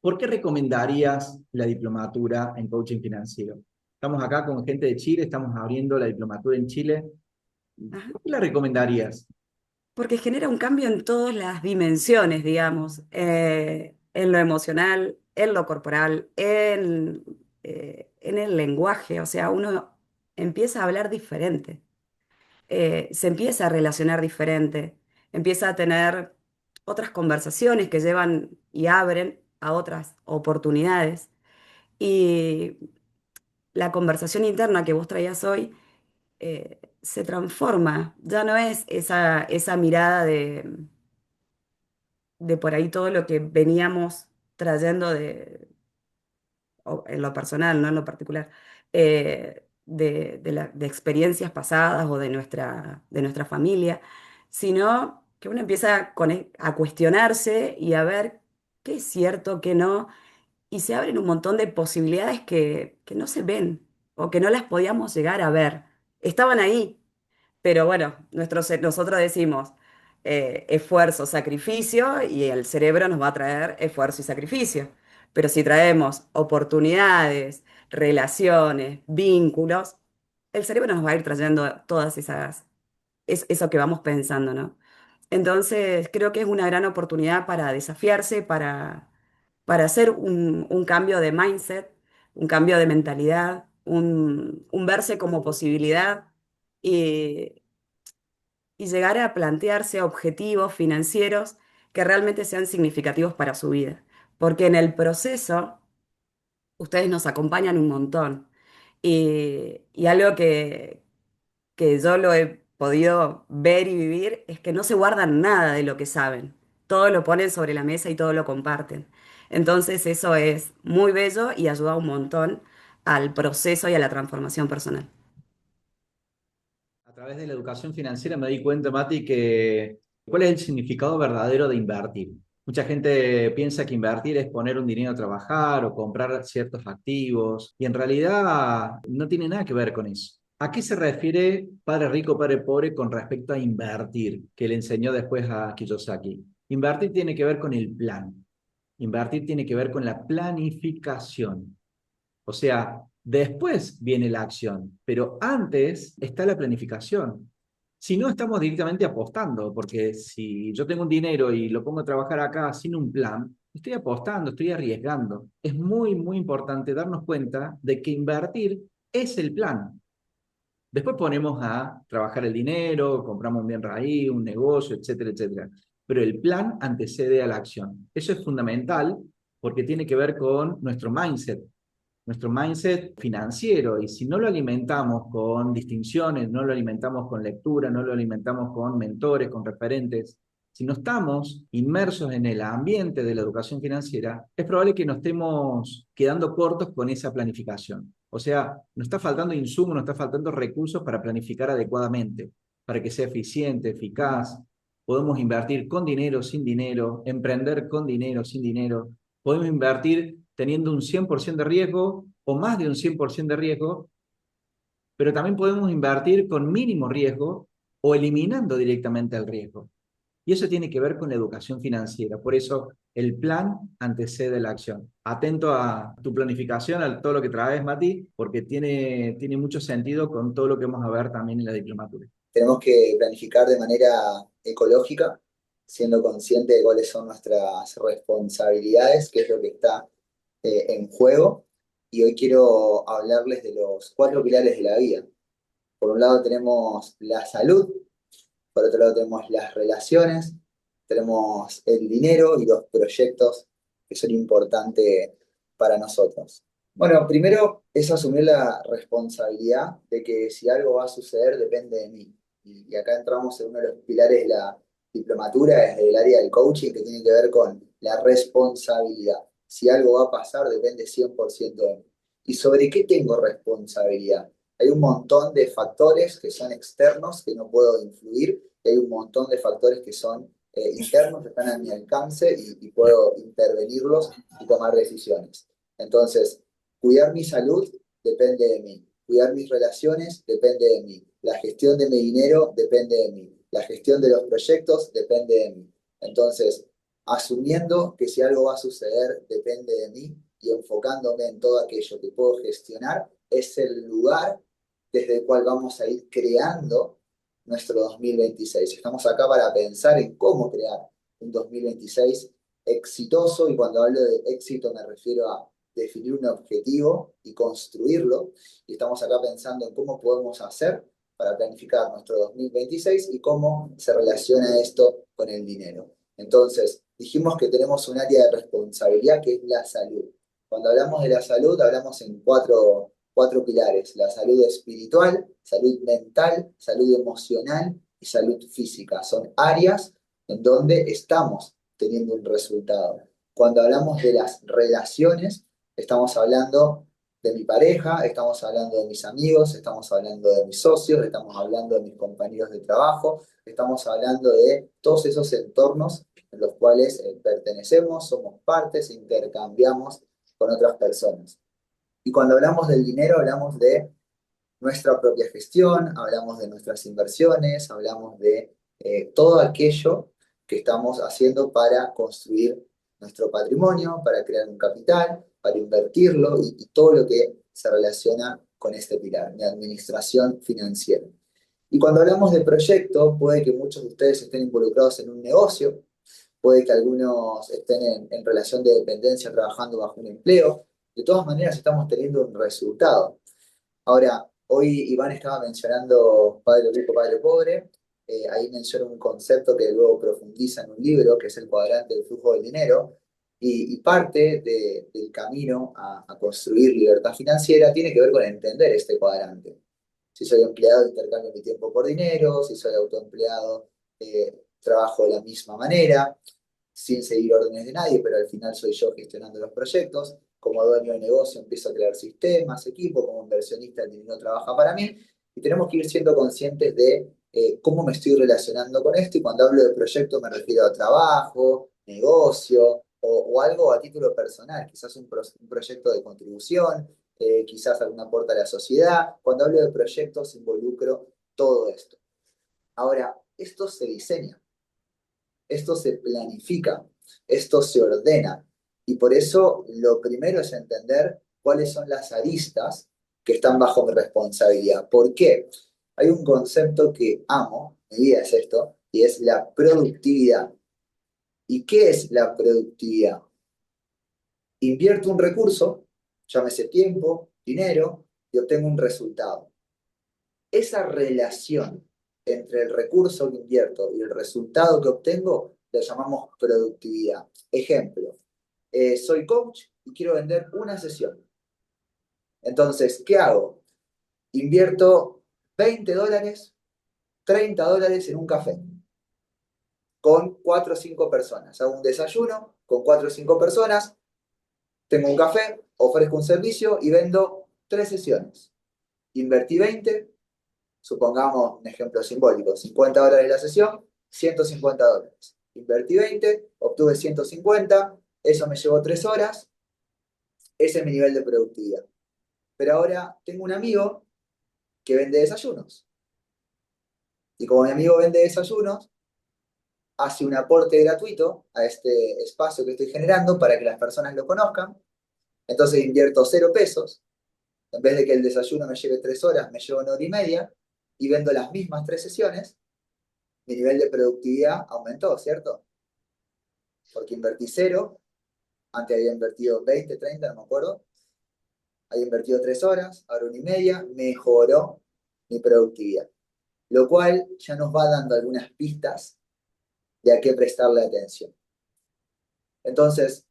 ¿Por qué recomendarías la diplomatura en coaching financiero? Estamos acá con gente de Chile, estamos abriendo la diplomatura en Chile. Ajá. ¿Por qué la recomendarías? Porque genera un cambio en todas las dimensiones, digamos, en lo emocional, en lo corporal, en el lenguaje. O sea, uno empieza a hablar diferente, se empieza a relacionar diferente, empieza a tener otras conversaciones que llevan y abren a otras oportunidades. Y la conversación interna que vos traías hoy se transforma, ya no es esa mirada de por ahí todo lo que veníamos trayendo en lo personal, no en lo particular, de experiencias pasadas o de nuestra familia, sino que uno empieza a cuestionarse y a ver qué es cierto, qué no, y se abren un montón de posibilidades que no se ven o que no las podíamos llegar a ver. Estaban ahí, pero bueno, nosotros decimos esfuerzo, sacrificio, y el cerebro nos va a traer esfuerzo y sacrificio. Pero si traemos oportunidades, relaciones, vínculos, el cerebro nos va a ir trayendo todas eso que vamos pensando, ¿no? Entonces, creo que es una gran oportunidad para desafiarse, para hacer un cambio de mindset, un cambio de mentalidad, un verse como posibilidad y llegar a plantearse objetivos financieros que realmente sean significativos para su vida. Porque en el proceso ustedes nos acompañan un montón. Y algo que yo lo he podido ver y vivir es que no se guardan nada de lo que saben. Todo lo ponen sobre la mesa y todo lo comparten. Entonces eso es muy bello y ayuda un montón al proceso y a la transformación personal. A través de la educación financiera me di cuenta, Mati, que cuál es el significado verdadero de invertir. Mucha gente piensa que invertir es poner un dinero a trabajar o comprar ciertos activos, y en realidad no tiene nada que ver con eso. ¿A qué se refiere Padre Rico, Padre Pobre con respecto a invertir, que le enseñó después a Kiyosaki? Invertir tiene que ver con el plan. Invertir tiene que ver con la planificación. O sea, después viene la acción, pero antes está la planificación. Si no, estamos directamente apostando, porque si yo tengo un dinero y lo pongo a trabajar acá sin un plan, estoy apostando, estoy arriesgando. Es muy, muy importante darnos cuenta de que invertir es el plan. Después ponemos a trabajar el dinero, compramos un bien raíz, un negocio, etcétera, etcétera. Pero el plan antecede a la acción. Eso es fundamental porque tiene que ver con nuestro mindset financiero, y si no lo alimentamos con distinciones, no lo alimentamos con lectura, no lo alimentamos con mentores, con referentes, si no estamos inmersos en el ambiente de la educación financiera, es probable que nos estemos quedando cortos con esa planificación. O sea, nos está faltando insumos, nos está faltando recursos para planificar adecuadamente, para que sea eficiente, eficaz. Podemos invertir con dinero, sin dinero, emprender con dinero, sin dinero. Podemos invertir teniendo un 100% de riesgo o más de un 100% de riesgo, pero también podemos invertir con mínimo riesgo o eliminando directamente el riesgo. Y eso tiene que ver con la educación financiera. Por eso el plan antecede la acción. Atento a tu planificación, a todo lo que traes, Mati, porque tiene mucho sentido con todo lo que vamos a ver también en la diplomatura. Tenemos que planificar de manera ecológica, siendo conscientes de cuáles son nuestras responsabilidades, qué es lo que está en juego. Y hoy quiero hablarles de los cuatro pilares de la vida. Por un lado tenemos la salud, por otro lado tenemos las relaciones, tenemos el dinero y los proyectos que son importantes para nosotros. Bueno, primero es asumir la responsabilidad de que si algo va a suceder depende de mí. Y acá entramos en uno de los pilares de la diplomatura, desde el área del coaching, que tiene que ver con la responsabilidad. Si algo va a pasar depende 100% de mí. ¿Y sobre qué tengo responsabilidad? Hay un montón de factores que son externos que no puedo influir, y hay un montón de factores que son internos, que están a mi alcance y puedo intervenirlos y tomar decisiones. Entonces, cuidar mi salud depende de mí, cuidar mis relaciones depende de mí, la gestión de mi dinero depende de mí, la gestión de los proyectos depende de mí. Entonces, asumiendo que si algo va a suceder depende de mí y enfocándome en todo aquello que puedo gestionar, es el lugar desde el cual vamos a ir creando nuestro 2026. Estamos acá para pensar en cómo crear un 2026 exitoso, y cuando hablo de éxito me refiero a definir un objetivo y construirlo, y estamos acá pensando en cómo podemos hacer para planificar nuestro 2026 y cómo se relaciona esto con el dinero. Entonces, dijimos que tenemos un área de responsabilidad que es la salud. Cuando hablamos de la salud, hablamos en cuatro pilares: la salud espiritual, salud mental, salud emocional y salud física. Son áreas en donde estamos teniendo un resultado. Cuando hablamos de las relaciones, estamos hablando de mi pareja, estamos hablando de mis amigos, estamos hablando de mis socios, estamos hablando de mis compañeros de trabajo, estamos hablando de todos esos entornos en los cuales pertenecemos, somos partes, intercambiamos con otras personas. Y cuando hablamos del dinero, hablamos de nuestra propia gestión, hablamos de nuestras inversiones, hablamos de todo aquello que estamos haciendo para construir nuestro patrimonio, para crear un capital, para invertirlo y todo lo que se relaciona con este pilar, mi administración financiera. Y cuando hablamos de proyectos, puede que muchos de ustedes estén involucrados en un negocio, puede que algunos estén en relación de dependencia trabajando bajo un empleo. De todas maneras, estamos teniendo un resultado. Ahora, hoy Iván estaba mencionando Padre Rico, Padre Pobre. Ahí menciona un concepto que luego profundiza en un libro, que es el cuadrante del flujo del dinero, y parte del camino a construir libertad financiera tiene que ver con entender este cuadrante. Si soy empleado, intercambio mi tiempo por dinero; si soy autoempleado, trabajo de la misma manera, sin seguir órdenes de nadie, pero al final soy yo gestionando los proyectos. Como dueño de negocio empiezo a crear sistemas, equipo; como inversionista el dinero trabaja para mí, y tenemos que ir siendo conscientes de cómo me estoy relacionando con esto. Y cuando hablo de proyecto me refiero a trabajo, negocio o algo a título personal, quizás un proyecto de contribución, quizás algún aporte a la sociedad. Cuando hablo de proyectos involucro todo esto. Ahora, esto se diseña, esto se planifica, esto se ordena. Y por eso lo primero es entender cuáles son las aristas que están bajo mi responsabilidad. ¿Por qué? Hay un concepto que amo, mi vida es esto, y es la productividad. ¿Y qué es la productividad? Invierto un recurso, llámese tiempo, dinero, y obtengo un resultado. Esa relación entre el recurso que invierto y el resultado que obtengo lo llamamos productividad. Ejemplo, soy coach y quiero vender una sesión. Entonces, ¿qué hago? Invierto $20, $30 en un café con 4 o 5 personas. Hago un desayuno con 4 o 5 personas, tengo un café, ofrezco un servicio y vendo 3 sesiones. Invertí 20, supongamos un ejemplo simbólico, $50 la sesión, $150. Invertí 20, obtuve 150, eso me llevó 3 horas, ese es mi nivel de productividad. Pero ahora tengo un amigo que vende desayunos. Y como mi amigo vende desayunos, hace un aporte gratuito a este espacio que estoy generando para que las personas lo conozcan. Entonces invierto 0 pesos. En vez de que el desayuno me lleve 3 horas, me lleva 1 hora y media y vendo las mismas 3 sesiones. Mi nivel de productividad aumentó, ¿cierto? Porque invertí 0, antes había invertido 20, 30, no me acuerdo. Había invertido 3 horas, ahora 1 hora y media, mejoró mi productividad. Lo cual ya nos va dando algunas pistas de a qué prestarle atención. Entonces,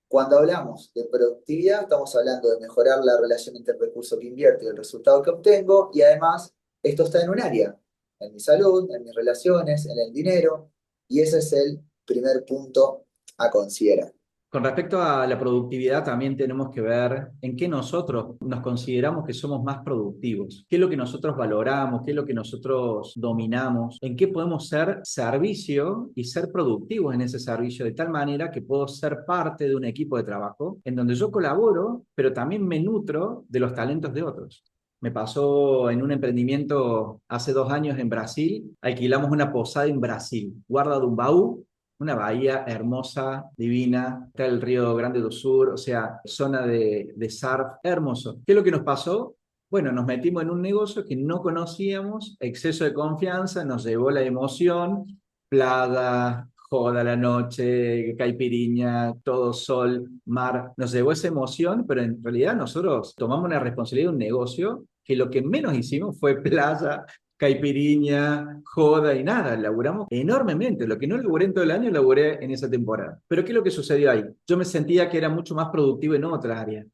cuando hablamos de productividad, estamos hablando de mejorar la relación entre el recurso que invierto y el resultado que obtengo, y además esto está en un área, en mi salud, en mis relaciones, en el dinero, y ese es el primer punto a considerar. Con respecto a la productividad, también tenemos que ver en qué nosotros nos consideramos que somos más productivos, qué es lo que nosotros valoramos, qué es lo que nosotros dominamos, en qué podemos ser servicio y ser productivos en ese servicio, de tal manera que puedo ser parte de un equipo de trabajo en donde yo colaboro, pero también me nutro de los talentos de otros. Me pasó en un emprendimiento hace 2 años en Brasil, alquilamos una posada en Brasil, Guarda de un Baú. una bahía hermosa, divina, está el río Grande do Sur, o sea, zona de surf, hermoso. ¿Qué es lo que nos pasó? Bueno, nos metimos en un negocio que no conocíamos, exceso de confianza, nos llevó la emoción, playa, joda la noche, caipiriña, todo sol, mar, nos llevó esa emoción, pero en realidad nosotros tomamos una responsabilidad de un negocio que lo que menos hicimos fue playa, caipiriña, joda y nada, laburamos enormemente. Lo que no laburé en todo el año, laburé en esa temporada. Pero ¿qué es lo que sucedió ahí? Yo me sentía que era mucho más productivo en otra área,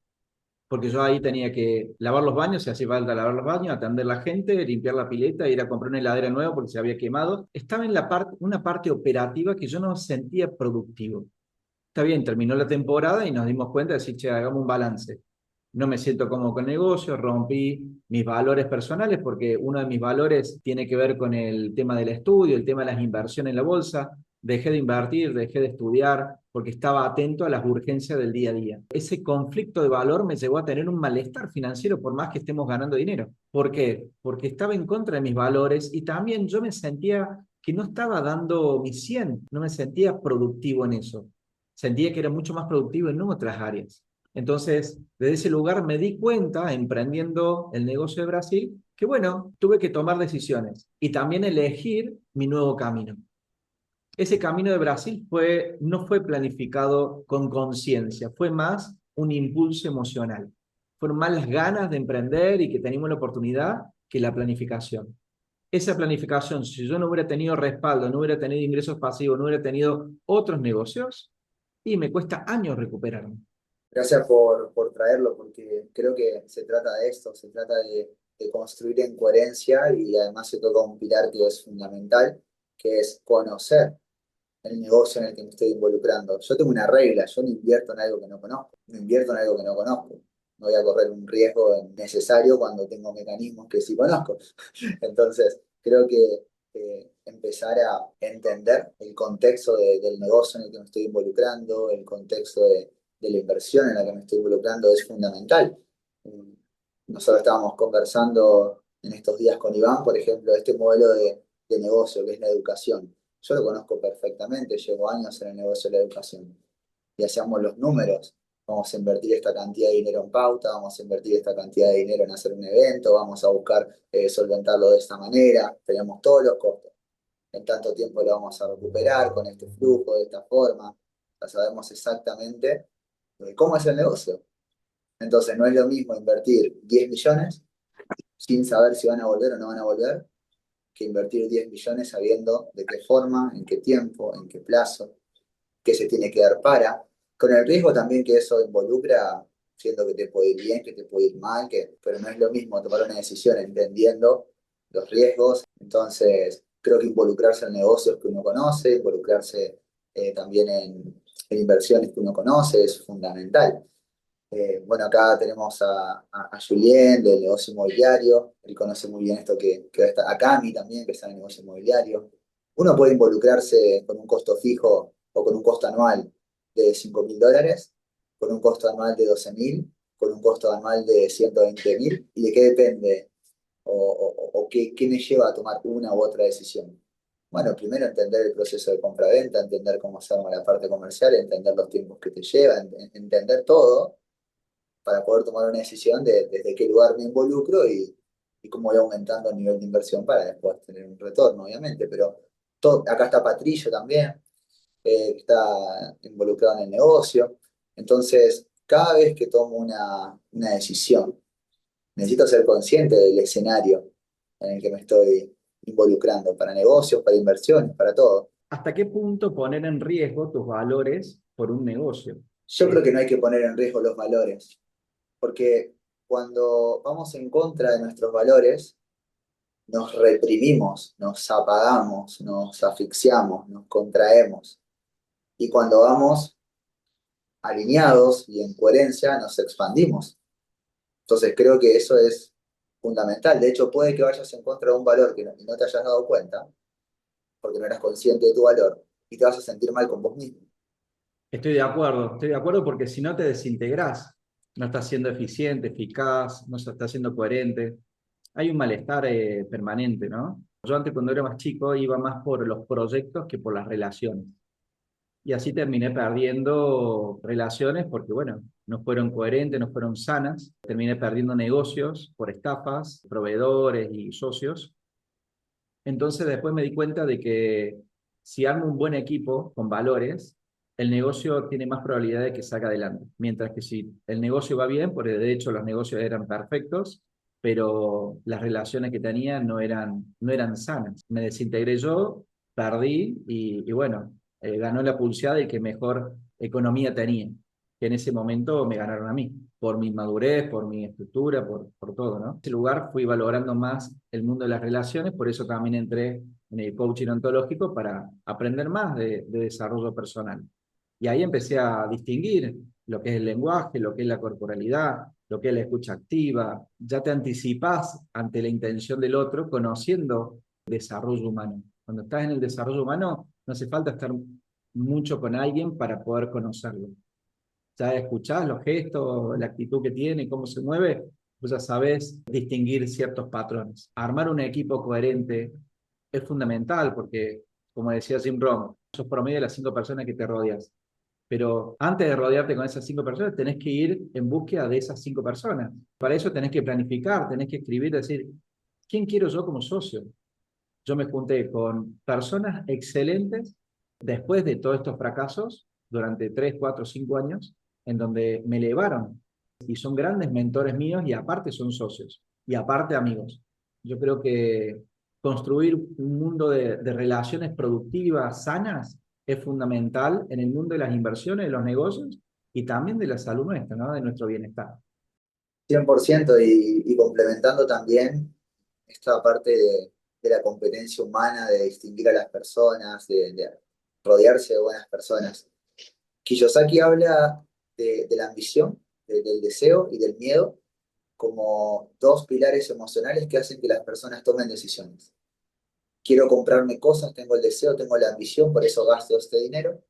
porque yo ahí tenía que lavar los baños, si hacía falta lavar los baños, atender a la gente, limpiar la pileta, ir a comprar una heladera nueva porque se había quemado. Estaba en una parte operativa que yo no sentía productivo. Está bien, terminó la temporada y nos dimos cuenta de decir, che, hagamos un balance. No me siento cómodo con el negocio, rompí mis valores personales porque uno de mis valores tiene que ver con el tema del estudio, el tema de las inversiones en la bolsa. Dejé de invertir, dejé de estudiar porque estaba atento a las urgencias del día a día. Ese conflicto de valor me llevó a tener un malestar financiero por más que estemos ganando dinero. ¿Por qué? Porque estaba en contra de mis valores y también yo me sentía que no estaba dando mi 100, no me sentía productivo en eso. Sentía que era mucho más productivo en otras áreas. Entonces, desde ese lugar me di cuenta, emprendiendo el negocio de Brasil, que bueno, tuve que tomar decisiones y también elegir mi nuevo camino. Ese camino de Brasil no fue planificado con conciencia, fue más un impulso emocional. Fueron más las ganas de emprender y que teníamos la oportunidad que la planificación. Esa planificación, si yo no hubiera tenido respaldo, no hubiera tenido ingresos pasivos, no hubiera tenido otros negocios, y me cuesta años recuperarme. Gracias por traerlo, porque creo que se trata de esto, se trata de construir en coherencia y además se toca un pilar que es fundamental, que es conocer el negocio en el que me estoy involucrando. Yo tengo una regla, yo no invierto en algo que no conozco, no invierto en algo que no conozco. No voy a correr un riesgo innecesario cuando tengo mecanismos que sí conozco. Entonces, creo que empezar a entender el contexto del negocio en el que me estoy involucrando, el contexto de la inversión en la que me estoy involucrando es fundamental. Mm, Nosotros estábamos conversando en estos días con Iván, por ejemplo, de este modelo de negocio que es la educación. Yo lo conozco perfectamente, llevo años en el negocio de la educación y hacíamos los números. Vamos a invertir esta cantidad de dinero en pauta, vamos a invertir esta cantidad de dinero en hacer un evento, vamos a buscar solventarlo de esta manera, tenemos todos los costos. En tanto tiempo lo vamos a recuperar con este flujo, de esta forma. Ya sabemos exactamente cómo es el negocio. Entonces no es lo mismo invertir 10 millones sin saber si van a volver o no van a volver, que invertir 10 millones sabiendo de qué forma, en qué tiempo, en qué plazo, qué se tiene que dar con el riesgo también que eso involucra, siendo que te puede ir bien, que te puede ir mal, pero no es lo mismo tomar una decisión entendiendo los riesgos. Entonces, creo que involucrarse en negocios que uno conoce, involucrarse también en inversiones que uno conoce es fundamental. Bueno, acá tenemos a Julien del negocio inmobiliario, él conoce muy bien esto que está, a Cami también, que está en el negocio inmobiliario. Uno puede involucrarse con un costo fijo o con un costo anual de $5.000, con un costo anual de 12.000, con un costo anual de 120.000, y de qué depende o qué me lleva a tomar una u otra decisión. Bueno, primero entender el proceso de compra-venta, entender cómo se arma la parte comercial, entender los tiempos que te llevan, entender todo para poder tomar una decisión de desde qué lugar me involucro y cómo voy aumentando el nivel de inversión para después tener un retorno, obviamente. Pero acá está Patricio también, que está involucrado en el negocio. Entonces, cada vez que tomo una decisión, necesito ser consciente del escenario en el que me estoy involucrando, para negocios, para inversiones, para todo. ¿Hasta qué punto poner en riesgo tus valores por un negocio? Yo creo que no hay que poner en riesgo los valores, porque cuando vamos en contra de nuestros valores, nos reprimimos, nos apagamos, nos asfixiamos, nos contraemos. Y cuando vamos alineados y en coherencia, nos expandimos. Entonces creo que eso es fundamental. De hecho, puede que vayas en contra de un valor que no te hayas dado cuenta, porque no eras consciente de tu valor, y te vas a sentir mal con vos mismo. Estoy de acuerdo porque si no te desintegrás, no estás siendo eficiente, eficaz, no estás siendo coherente. Hay un malestar permanente, ¿no? Yo antes cuando era más chico iba más por los proyectos que por las relaciones. y así terminé perdiendo relaciones porque, bueno, no fueron coherentes, no fueron sanas. Terminé perdiendo negocios por estafas, proveedores y socios. Entonces después me di cuenta de que si armo un buen equipo con valores, el negocio tiene más probabilidad de que salga adelante. Mientras que si el negocio va bien, porque de hecho los negocios eran perfectos, pero las relaciones que tenía no eran sanas. Me desintegré yo, perdí y bueno, ganó la pulseada y que mejor economía tenía, que en ese momento me ganaron a mí, por mi madurez, por mi estructura, por todo, ¿no? En ese lugar fui valorando más el mundo de las relaciones, por eso también entré en el coaching ontológico para aprender más de desarrollo personal. Y ahí empecé a distinguir lo que es el lenguaje, lo que es la corporalidad, lo que es la escucha activa. Ya te anticipás ante la intención del otro conociendo desarrollo humano. Cuando estás en el desarrollo humano, no hace falta estar mucho con alguien para poder conocerlo. Ya escuchás los gestos, la actitud que tiene, cómo se mueve, pues ya sabes distinguir ciertos patrones. Armar un equipo coherente es fundamental porque, como decía Jim Rohn, sos promedio de las 5 personas que te rodeas. Pero antes de rodearte con esas 5 personas, tenés que ir en búsqueda de esas 5 personas. Para eso tenés que planificar, tenés que escribir, decir, ¿quién quiero yo como socio? Yo me junté con personas excelentes después de todos estos fracasos, durante 3, 4, 5 años, en donde me elevaron y son grandes mentores míos y aparte son socios y aparte amigos. Yo creo que construir un mundo de relaciones productivas, sanas, es fundamental en el mundo de las inversiones, de los negocios y también de la salud nuestra, ¿no? De nuestro bienestar. 100% y complementando también esta parte de la competencia humana, de distinguir a las personas, de rodearse de buenas personas. Kiyosaki habla de la ambición, del deseo y del miedo como dos pilares emocionales que hacen que las personas tomen decisiones. Quiero comprarme cosas, tengo el deseo, tengo la ambición, por eso gasto este dinero,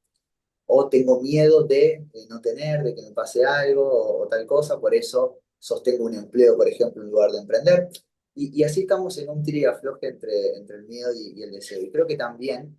o tengo miedo de no tener, de que me pase algo o tal cosa, por eso sostengo un empleo, por ejemplo, en lugar de emprender. Y así estamos en un tira y afloje entre el miedo y el deseo. Y creo que también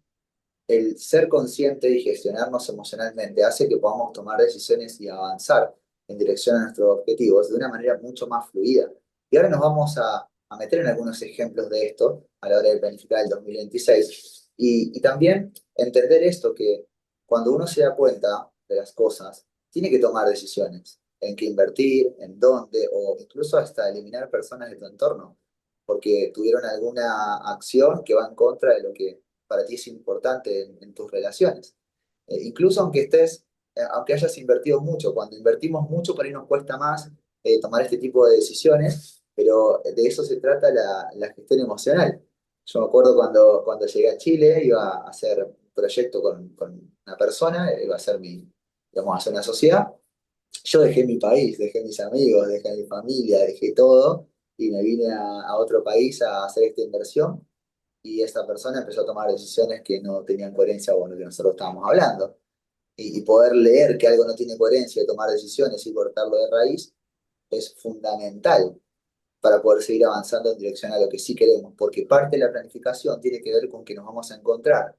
el ser consciente y gestionarnos emocionalmente hace que podamos tomar decisiones y avanzar en dirección a nuestros objetivos de una manera mucho más fluida. Y ahora nos vamos a meter en algunos ejemplos de esto a la hora de planificar el 2026. Y también entender esto, que cuando uno se da cuenta de las cosas, tiene que tomar decisiones en qué invertir, en dónde, o incluso hasta eliminar personas de tu entorno, porque tuvieron alguna acción que va en contra de lo que para ti es importante en tus relaciones. Incluso aunque hayas invertido mucho, cuando invertimos mucho, por ahí nos cuesta más tomar este tipo de decisiones, pero de eso se trata la gestión emocional. Yo me acuerdo cuando llegué a Chile, iba a hacer un proyecto con una persona, iba a hacer íbamos a hacer una sociedad. Yo dejé mi país, dejé mis amigos, dejé mi familia, dejé todo y me vine a otro país a hacer esta inversión y esta persona empezó a tomar decisiones que no tenían coherencia con lo que nosotros estábamos hablando. Y poder leer que algo no tiene coherencia y tomar decisiones y cortarlo de raíz es fundamental para poder seguir avanzando en dirección a lo que sí queremos, porque parte de la planificación tiene que ver con que nos vamos a encontrar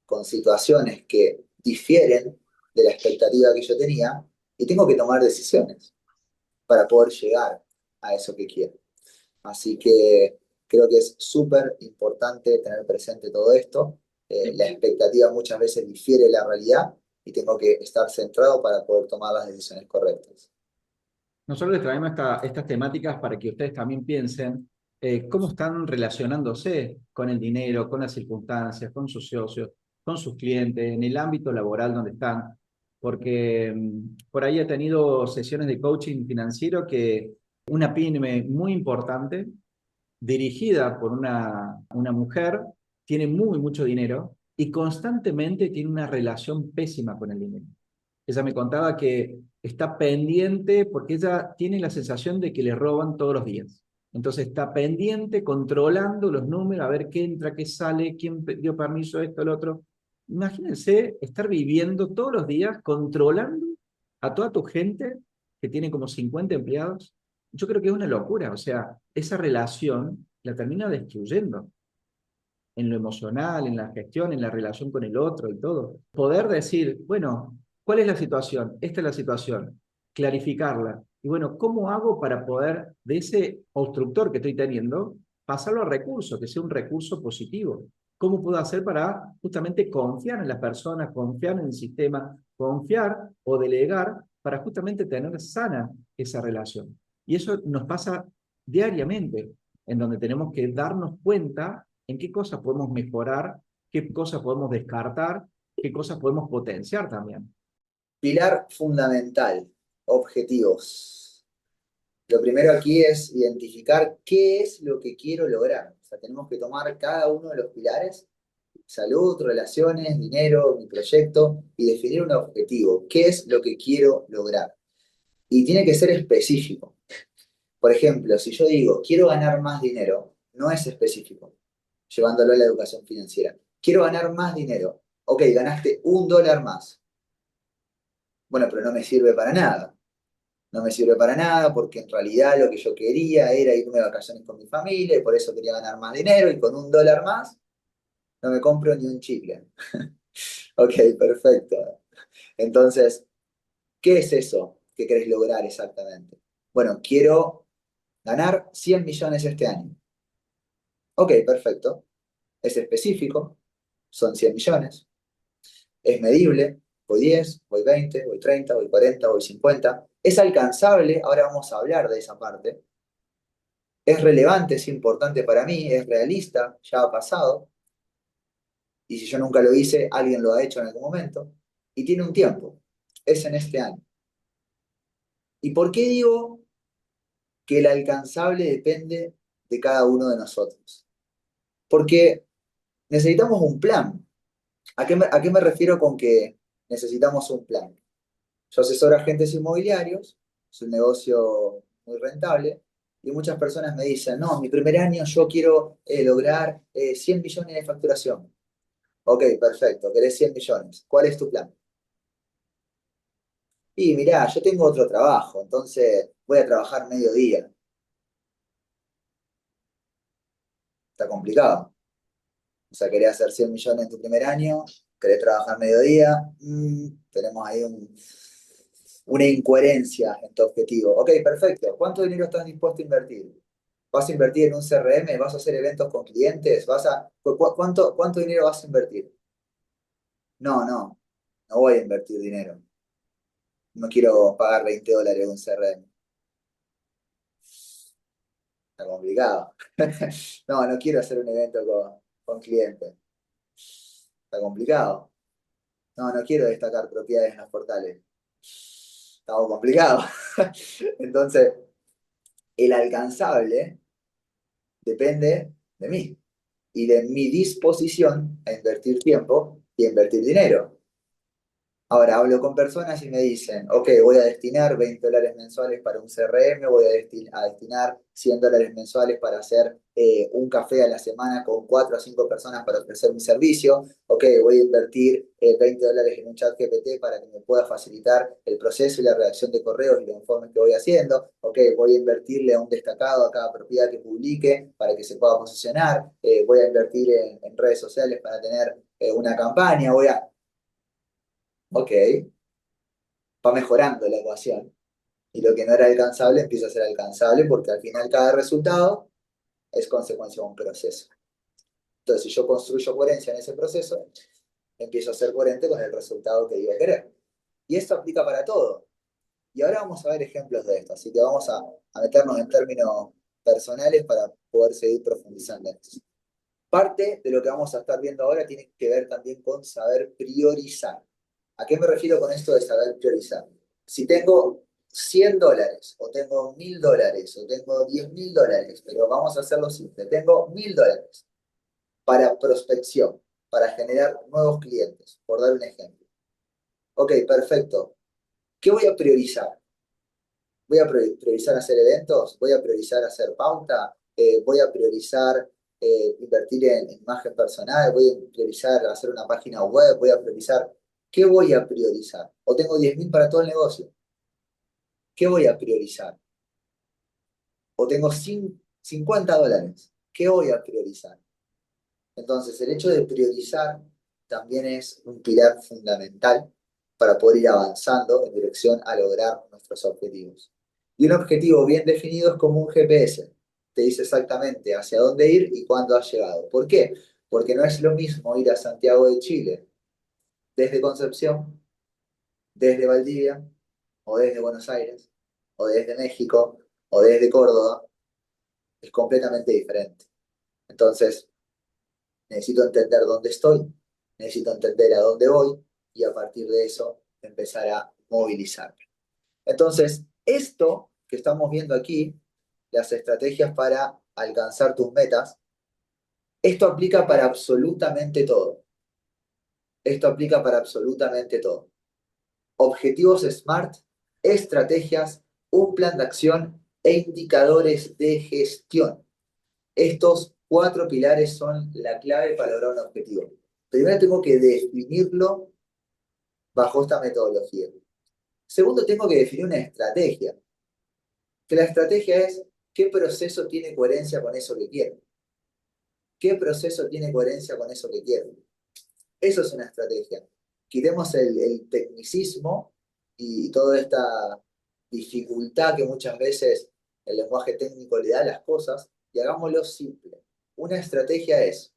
con situaciones que difieren de la expectativa que yo tenía y tengo que tomar decisiones para poder llegar a eso que quiero. Así que creo que es súper importante tener presente todo esto. La expectativa muchas veces difiere de la realidad y tengo que estar centrado para poder tomar las decisiones correctas. Nosotros les traemos estas temáticas para que ustedes también piensen cómo están relacionándose con el dinero, con las circunstancias, con sus socios, con sus clientes, en el ámbito laboral donde están. Porque por ahí he tenido sesiones de coaching financiero que una pyme muy importante, dirigida por una mujer, tiene mucho dinero y constantemente tiene una relación pésima con el dinero. Ella me contaba que está pendiente porque ella tiene la sensación de que le roban todos los días. Entonces está pendiente, controlando los números, a ver qué entra, qué sale, quién dio permiso, esto, el otro. Imagínense estar viviendo todos los días controlando a toda tu gente que tiene como 50 empleados. Yo creo que es una locura, o sea, esa relación la termina destruyendo. en lo emocional, en la gestión, en la relación con el otro y todo. Poder decir, bueno, ¿cuál es la situación? Esta es la situación. Clarificarla. Y bueno, ¿cómo hago para poder, de ese obstructor que estoy teniendo, pasarlo a recurso, que sea un recurso positivo? ¿Cómo puedo hacer para justamente confiar en las personas, confiar en el sistema, confiar o delegar para justamente tener sana esa relación? Y eso nos pasa diariamente, en donde tenemos que darnos cuenta en qué cosas podemos mejorar, qué cosas podemos descartar, qué cosas podemos potenciar también. Pilar fundamental, objetivos. Lo primero aquí es identificar qué es lo que quiero lograr. O sea, tenemos que tomar cada uno de los pilares, salud, relaciones, dinero, mi proyecto, y definir un objetivo. ¿Qué es lo que quiero lograr? Y tiene que ser específico. Por ejemplo, si yo digo, quiero ganar más dinero, no es específico, llevándolo a la educación financiera. Quiero ganar más dinero. Ok, ganaste $1 más. Bueno, pero no me sirve para nada. No me sirve para nada porque en realidad lo que yo quería era irme de vacaciones con mi familia y por eso quería ganar más dinero y con $1 más no me compro ni un chicle. Ok, perfecto. Entonces, ¿qué es eso que querés lograr exactamente? Bueno, quiero ganar 100 millones este año. Ok, perfecto. Es específico, son 100 millones. Es medible, voy 10, voy 20, voy 30, voy 40, voy 50. Es alcanzable, ahora vamos a hablar de esa parte. Es relevante, es importante para mí, es realista, ya ha pasado. Y si yo nunca lo hice, alguien lo ha hecho en algún momento. Y tiene un tiempo, es en este año. ¿Y por qué digo que el alcanzable depende de cada uno de nosotros? Porque necesitamos un plan. ¿A qué me refiero con que necesitamos un plan? Yo asesoro a agentes inmobiliarios, es un negocio muy rentable, y muchas personas me dicen, no, mi primer año yo quiero lograr 100 millones de facturación. Ok, perfecto, querés 100 millones. ¿Cuál es tu plan? Y mirá, yo tengo otro trabajo, entonces voy a trabajar mediodía. Está complicado. O sea, querés hacer 100 millones en tu primer año, querés trabajar mediodía. Tenemos ahí una incoherencia en tu objetivo. Ok, perfecto. ¿Cuánto dinero estás dispuesto a invertir? ¿Vas a invertir en un CRM? ¿Vas a hacer eventos con clientes? ¿Cuánto dinero vas a invertir? No, no voy a invertir dinero. No quiero pagar $20 en un CRM. Está complicado. No quiero hacer un evento con clientes. Está complicado. No quiero destacar propiedades en los portales. Está complicado. Entonces, el alcanzable depende de mí y de mi disposición a invertir tiempo y a invertir dinero. Ahora hablo con personas y me dicen, ok, voy a destinar $20 mensuales para un CRM, voy a destinar $100 mensuales para hacer un café a la semana con 4 a 5 personas para ofrecer mi servicio, ok, voy a invertir $20 en un chat GPT para que me pueda facilitar el proceso y la redacción de correos y los informes que voy haciendo, ok, voy a invertirle a un destacado a cada propiedad que publique para que se pueda posicionar, voy a invertir en redes sociales para tener una campaña, Ok, va mejorando la ecuación y lo que no era alcanzable empieza a ser alcanzable porque al final cada resultado es consecuencia de un proceso. Entonces, si yo construyo coherencia en ese proceso, empiezo a ser coherente con el resultado que iba a querer. Y esto aplica para todo. Y ahora vamos a ver ejemplos de esto, así que vamos a meternos en términos personales para poder seguir profundizando en esto. Parte de lo que vamos a estar viendo ahora tiene que ver también con saber priorizar. ¿A qué me refiero con esto de saber priorizar? Si tengo $100, o tengo $1000, o tengo $10.000, pero vamos a hacerlo simple, tengo $1000 para prospección, para generar nuevos clientes, por dar un ejemplo. Ok, perfecto. ¿Qué voy a priorizar? Voy a priorizar hacer eventos, voy a priorizar hacer pauta, voy a priorizar invertir en imagen personal, voy a priorizar hacer una página web, voy a priorizar. ¿Qué voy a priorizar? O tengo 10.000 para todo el negocio. ¿Qué voy a priorizar? O tengo $50. ¿Qué voy a priorizar? Entonces, el hecho de priorizar también es un pilar fundamental para poder ir avanzando en dirección a lograr nuestros objetivos. Y un objetivo bien definido es como un GPS. Te dice exactamente hacia dónde ir y cuándo has llegado. ¿Por qué? Porque no es lo mismo ir a Santiago de Chile desde Concepción, desde Valdivia, o desde Buenos Aires, o desde México, o desde Córdoba. Es completamente diferente. Entonces, necesito entender dónde estoy, necesito entender a dónde voy y a partir de eso empezar a movilizarme. Entonces, esto que estamos viendo aquí, las estrategias para alcanzar tus metas, esto aplica para absolutamente todo. Esto aplica para absolutamente todo. Objetivos SMART, estrategias, un plan de acción e indicadores de gestión. Estos 4 pilares son la clave para lograr un objetivo. Primero tengo que definirlo bajo esta metodología. Segundo, tengo que definir una estrategia. Que la estrategia es qué proceso tiene coherencia con eso que quiero. ¿Qué proceso tiene coherencia con eso que quiero? Eso es una estrategia. Quitemos el tecnicismo y toda esta dificultad que muchas veces el lenguaje técnico le da a las cosas y hagámoslo simple. Una estrategia es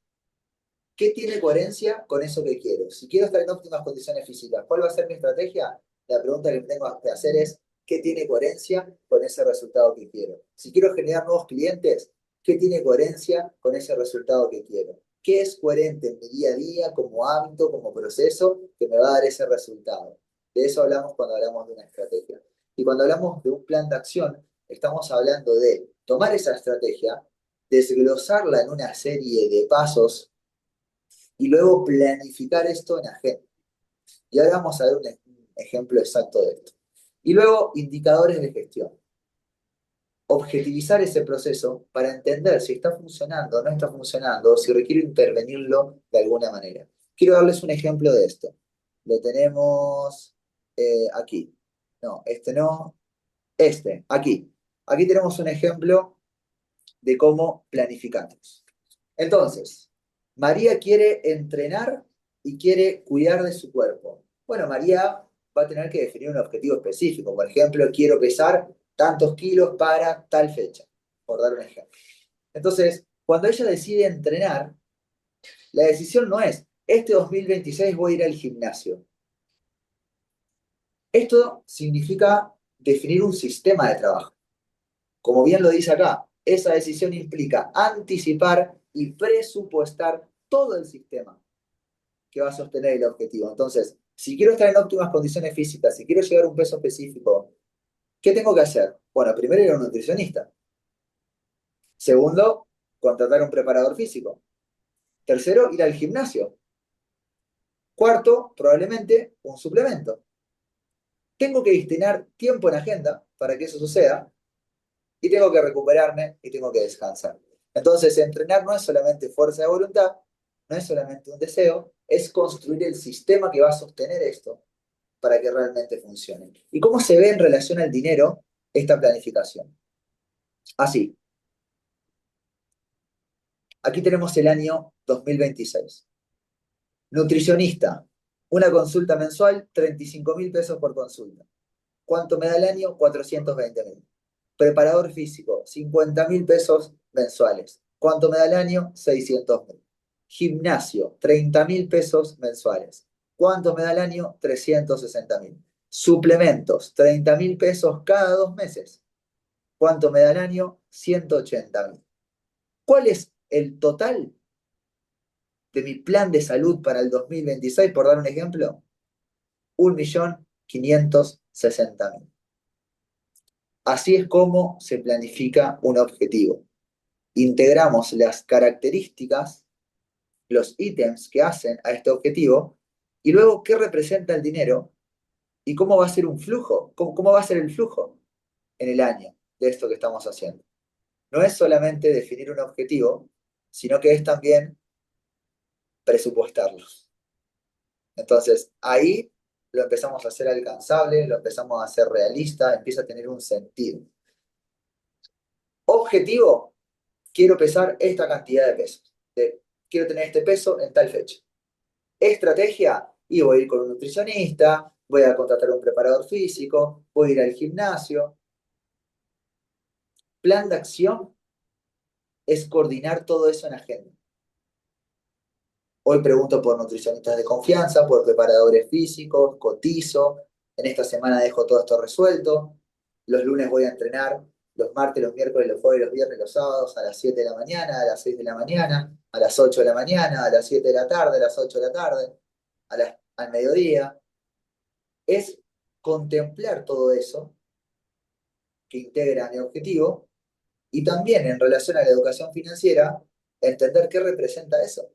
¿qué tiene coherencia con eso que quiero? Si quiero estar en óptimas condiciones físicas, ¿cuál va a ser mi estrategia? La pregunta que tengo que hacer es, ¿qué tiene coherencia con ese resultado que quiero? Si quiero generar nuevos clientes, ¿qué tiene coherencia con ese resultado que quiero? ¿Qué es coherente en mi día a día, como hábito, como proceso, que me va a dar ese resultado? De eso hablamos cuando hablamos de una estrategia. Y cuando hablamos de un plan de acción, estamos hablando de tomar esa estrategia, desglosarla en una serie de pasos y luego planificar esto en agenda. Y ahora vamos a ver un ejemplo exacto de esto. Y luego, indicadores de gestión. Objetivizar ese proceso para entender si está funcionando o no está funcionando, o si requiere intervenirlo de alguna manera. Quiero darles un ejemplo de esto. Lo tenemos aquí. No, este no. Este, aquí. Aquí tenemos un ejemplo de cómo planificamos. Entonces, María quiere entrenar y quiere cuidar de su cuerpo. Bueno, María va a tener que definir un objetivo específico. Por ejemplo, quiero pesar tantos kilos para tal fecha, por dar un ejemplo. Entonces, cuando ella decide entrenar, la decisión no es, este 2026 voy a ir al gimnasio. Esto significa definir un sistema de trabajo. Como bien lo dice acá, esa decisión implica anticipar y presupuestar todo el sistema que va a sostener el objetivo. Entonces, si quiero estar en óptimas condiciones físicas, si quiero llegar a un peso específico, ¿qué tengo que hacer? Bueno, primero ir a un nutricionista. Segundo, contratar un preparador físico. Tercero, ir al gimnasio. Cuarto, probablemente un suplemento. Tengo que destinar tiempo en agenda para que eso suceda y tengo que recuperarme y tengo que descansar. Entonces, entrenar no es solamente fuerza de voluntad, no es solamente un deseo, es construir el sistema que va a sostener esto para que realmente funcione. ¿Y cómo se ve en relación al dinero esta planificación? Así, aquí tenemos el año 2026. Nutricionista, una consulta mensual, 35.000 pesos por consulta. ¿Cuánto me da el año? 420.000. Preparador físico, 50.000 pesos mensuales. ¿Cuánto me da el año? 600.000. Gimnasio, 30.000 pesos mensuales. ¿Cuánto me da el año? 360.000. Suplementos, 30.000 pesos cada 2 meses. ¿Cuánto me da el año? 180.000. ¿Cuál es el total de mi plan de salud para el 2026, por dar un ejemplo? 1.560.000. Así es como se planifica un objetivo. Integramos las características, los ítems que hacen a este objetivo, y luego qué representa el dinero y cómo va a ser un flujo, cómo va a ser el flujo en el año de esto que estamos haciendo. No es solamente definir un objetivo, sino que es también presupuestarlo. Entonces, ahí lo empezamos a hacer alcanzable, lo empezamos a hacer realista, empieza a tener un sentido. Objetivo, quiero pesar esta cantidad de pesos, de quiero tener este peso en tal fecha. Estrategia, y voy a ir con un nutricionista, voy a contratar un preparador físico, voy a ir al gimnasio. Plan de acción es coordinar todo eso en agenda. Hoy pregunto por nutricionistas de confianza, por preparadores físicos, cotizo. En esta semana dejo todo esto resuelto. Los lunes voy a entrenar, los martes, los miércoles, los jueves, los viernes, los sábados, a las 7 de la mañana, a las 6 de la mañana, a las 8 de la mañana, a las 7 de la tarde, a las 8 de la tarde, al mediodía. Es contemplar todo eso que integra mi objetivo y también en relación a la educación financiera, entender qué representa eso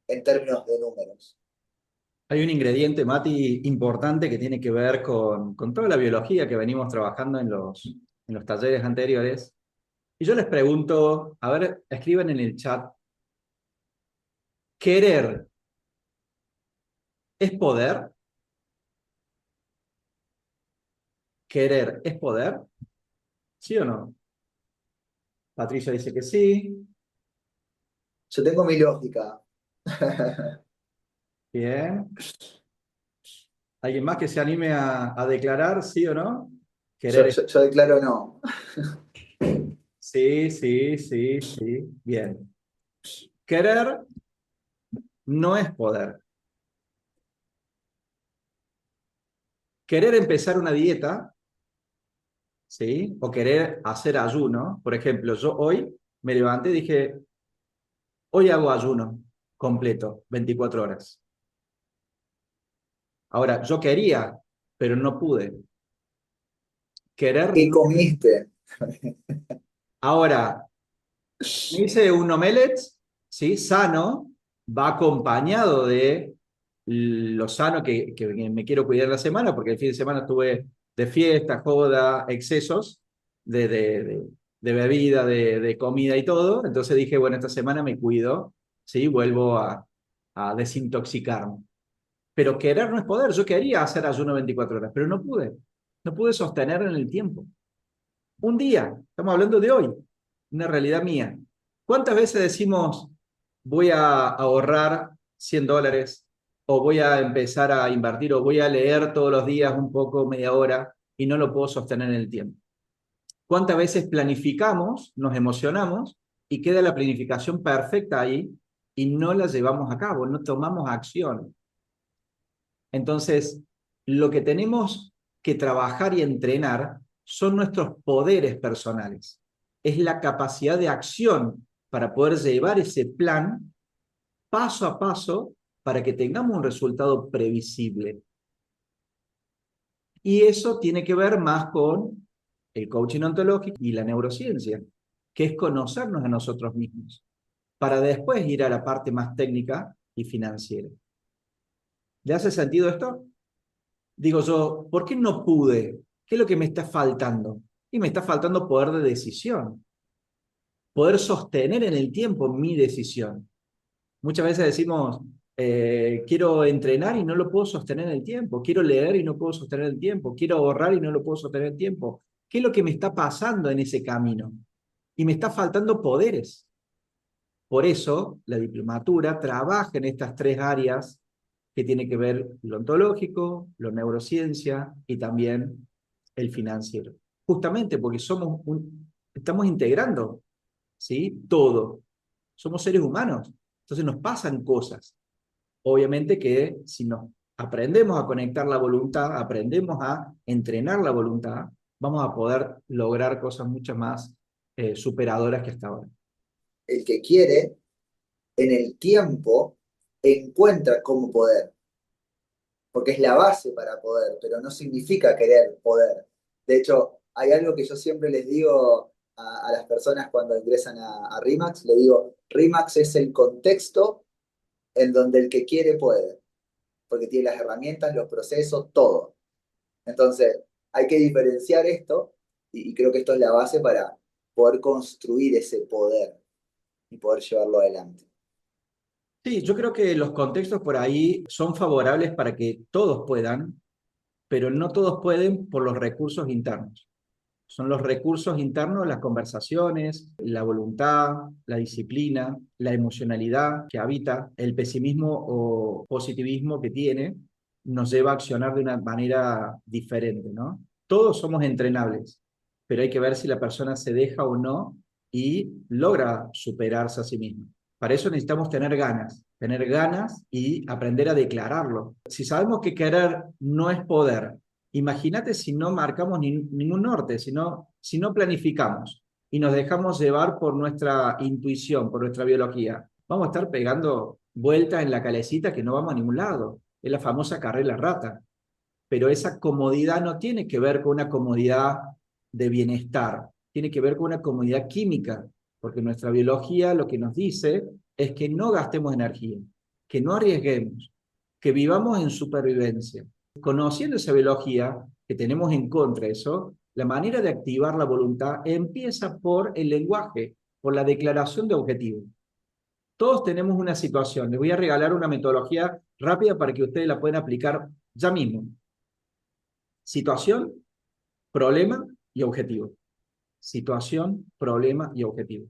en términos de números. Hay un ingrediente, Mati, importante que tiene que ver con toda la biología que venimos trabajando en los talleres anteriores. Y yo les pregunto, a ver, escriban en el chat, ¿querer es poder? ¿Querer es poder? ¿Sí o no? Patricia dice que sí. Yo tengo mi lógica. Bien. ¿Alguien más que se anime a declarar, sí o no? Yo, ¿Querer es... yo, yo declaro no. Sí, sí, sí, sí. Bien. Querer no es poder. Querer empezar una dieta, ¿sí? O querer hacer ayuno. Por ejemplo, yo hoy me levanté y dije, hoy hago ayuno completo, 24 horas. Ahora, yo quería, pero no pude. Querer ¿Qué no. comiste? Ahora, me hice un omelette, ¿sí? Sano, va acompañado de lo sano que me quiero cuidar la semana, porque el fin de semana estuve de fiesta, joda, excesos de bebida, de comida y todo. Entonces dije, bueno, esta semana me cuido, ¿sí? Vuelvo a desintoxicarme. Pero querer no es poder. Yo quería hacer ayuno 24 horas, pero no pude. No pude sostener en el tiempo. Un día, estamos hablando de hoy, una realidad mía. ¿Cuántas veces decimos, voy a ahorrar $100 o voy a empezar a invertir o voy a leer todos los días un poco, media hora y no lo puedo sostener en el tiempo? ¿Cuántas veces planificamos, nos emocionamos y queda la planificación perfecta ahí y no la llevamos a cabo, no tomamos acción? Entonces, lo que tenemos que trabajar y entrenar son nuestros poderes personales. Es la capacidad de acción para poder llevar ese plan paso a paso para que tengamos un resultado previsible. Y eso tiene que ver más con el coaching ontológico y la neurociencia, que es conocernos a nosotros mismos, para después ir a la parte más técnica y financiera. ¿Le hace sentido esto? Digo yo, ¿por qué no pude? ¿Qué es lo que me está faltando? Y me está faltando poder de decisión, poder sostener en el tiempo mi decisión. Muchas veces decimos, quiero entrenar y no lo puedo sostener en el tiempo, quiero leer y no puedo sostener el tiempo, quiero ahorrar y no lo puedo sostener el tiempo. ¿Qué es lo que me está pasando en ese camino? Y me está faltando poderes. Por eso la diplomatura trabaja en estas tres áreas que tiene que ver lo ontológico, lo neurociencia y también el financiero. Justamente porque estamos integrando, ¿sí? Todo. Somos seres humanos, entonces nos pasan cosas. Obviamente que si nos aprendemos a conectar la voluntad, aprendemos a entrenar la voluntad, vamos a poder lograr cosas mucho más superadoras que hasta ahora. El que quiere, en el tiempo, encuentra cómo poder, porque es la base para poder, pero no significa querer poder. De hecho, hay algo que yo siempre les digo a las personas cuando ingresan a RIMAX, le digo, RIMAX es el contexto en donde el que quiere puede, porque tiene las herramientas, los procesos, todo. Entonces, hay que diferenciar esto y creo que esto es la base para poder construir ese poder y poder llevarlo adelante. Sí, yo creo que los contextos por ahí son favorables para que todos puedan, pero no todos pueden por los recursos internos. Son los recursos internos, las conversaciones, la voluntad, la disciplina, la emocionalidad que habita, el pesimismo o positivismo que tiene, nos lleva a accionar de una manera diferente, ¿no? Todos somos entrenables, pero hay que ver si la persona se deja o no y logra superarse a sí misma. Para eso necesitamos tener ganas y aprender a declararlo. Si sabemos que querer no es poder, imagínate si no marcamos ningún norte, si no planificamos y nos dejamos llevar por nuestra intuición, por nuestra biología. Vamos a estar pegando vueltas en la calecita que no vamos a ningún lado. Es la famosa carrera rata. Pero esa comodidad no tiene que ver con una comodidad de bienestar, tiene que ver con una comodidad química, porque nuestra biología lo que nos dice es que no gastemos energía, que no arriesguemos, que vivamos en supervivencia. Conociendo esa biología que tenemos en contra de eso, la manera de activar la voluntad empieza por el lenguaje, por la declaración de objetivos. Todos tenemos una situación. Les voy a regalar una metodología rápida para que ustedes la puedan aplicar ya mismo. Situación, problema y objetivo. Situación, problema y objetivo.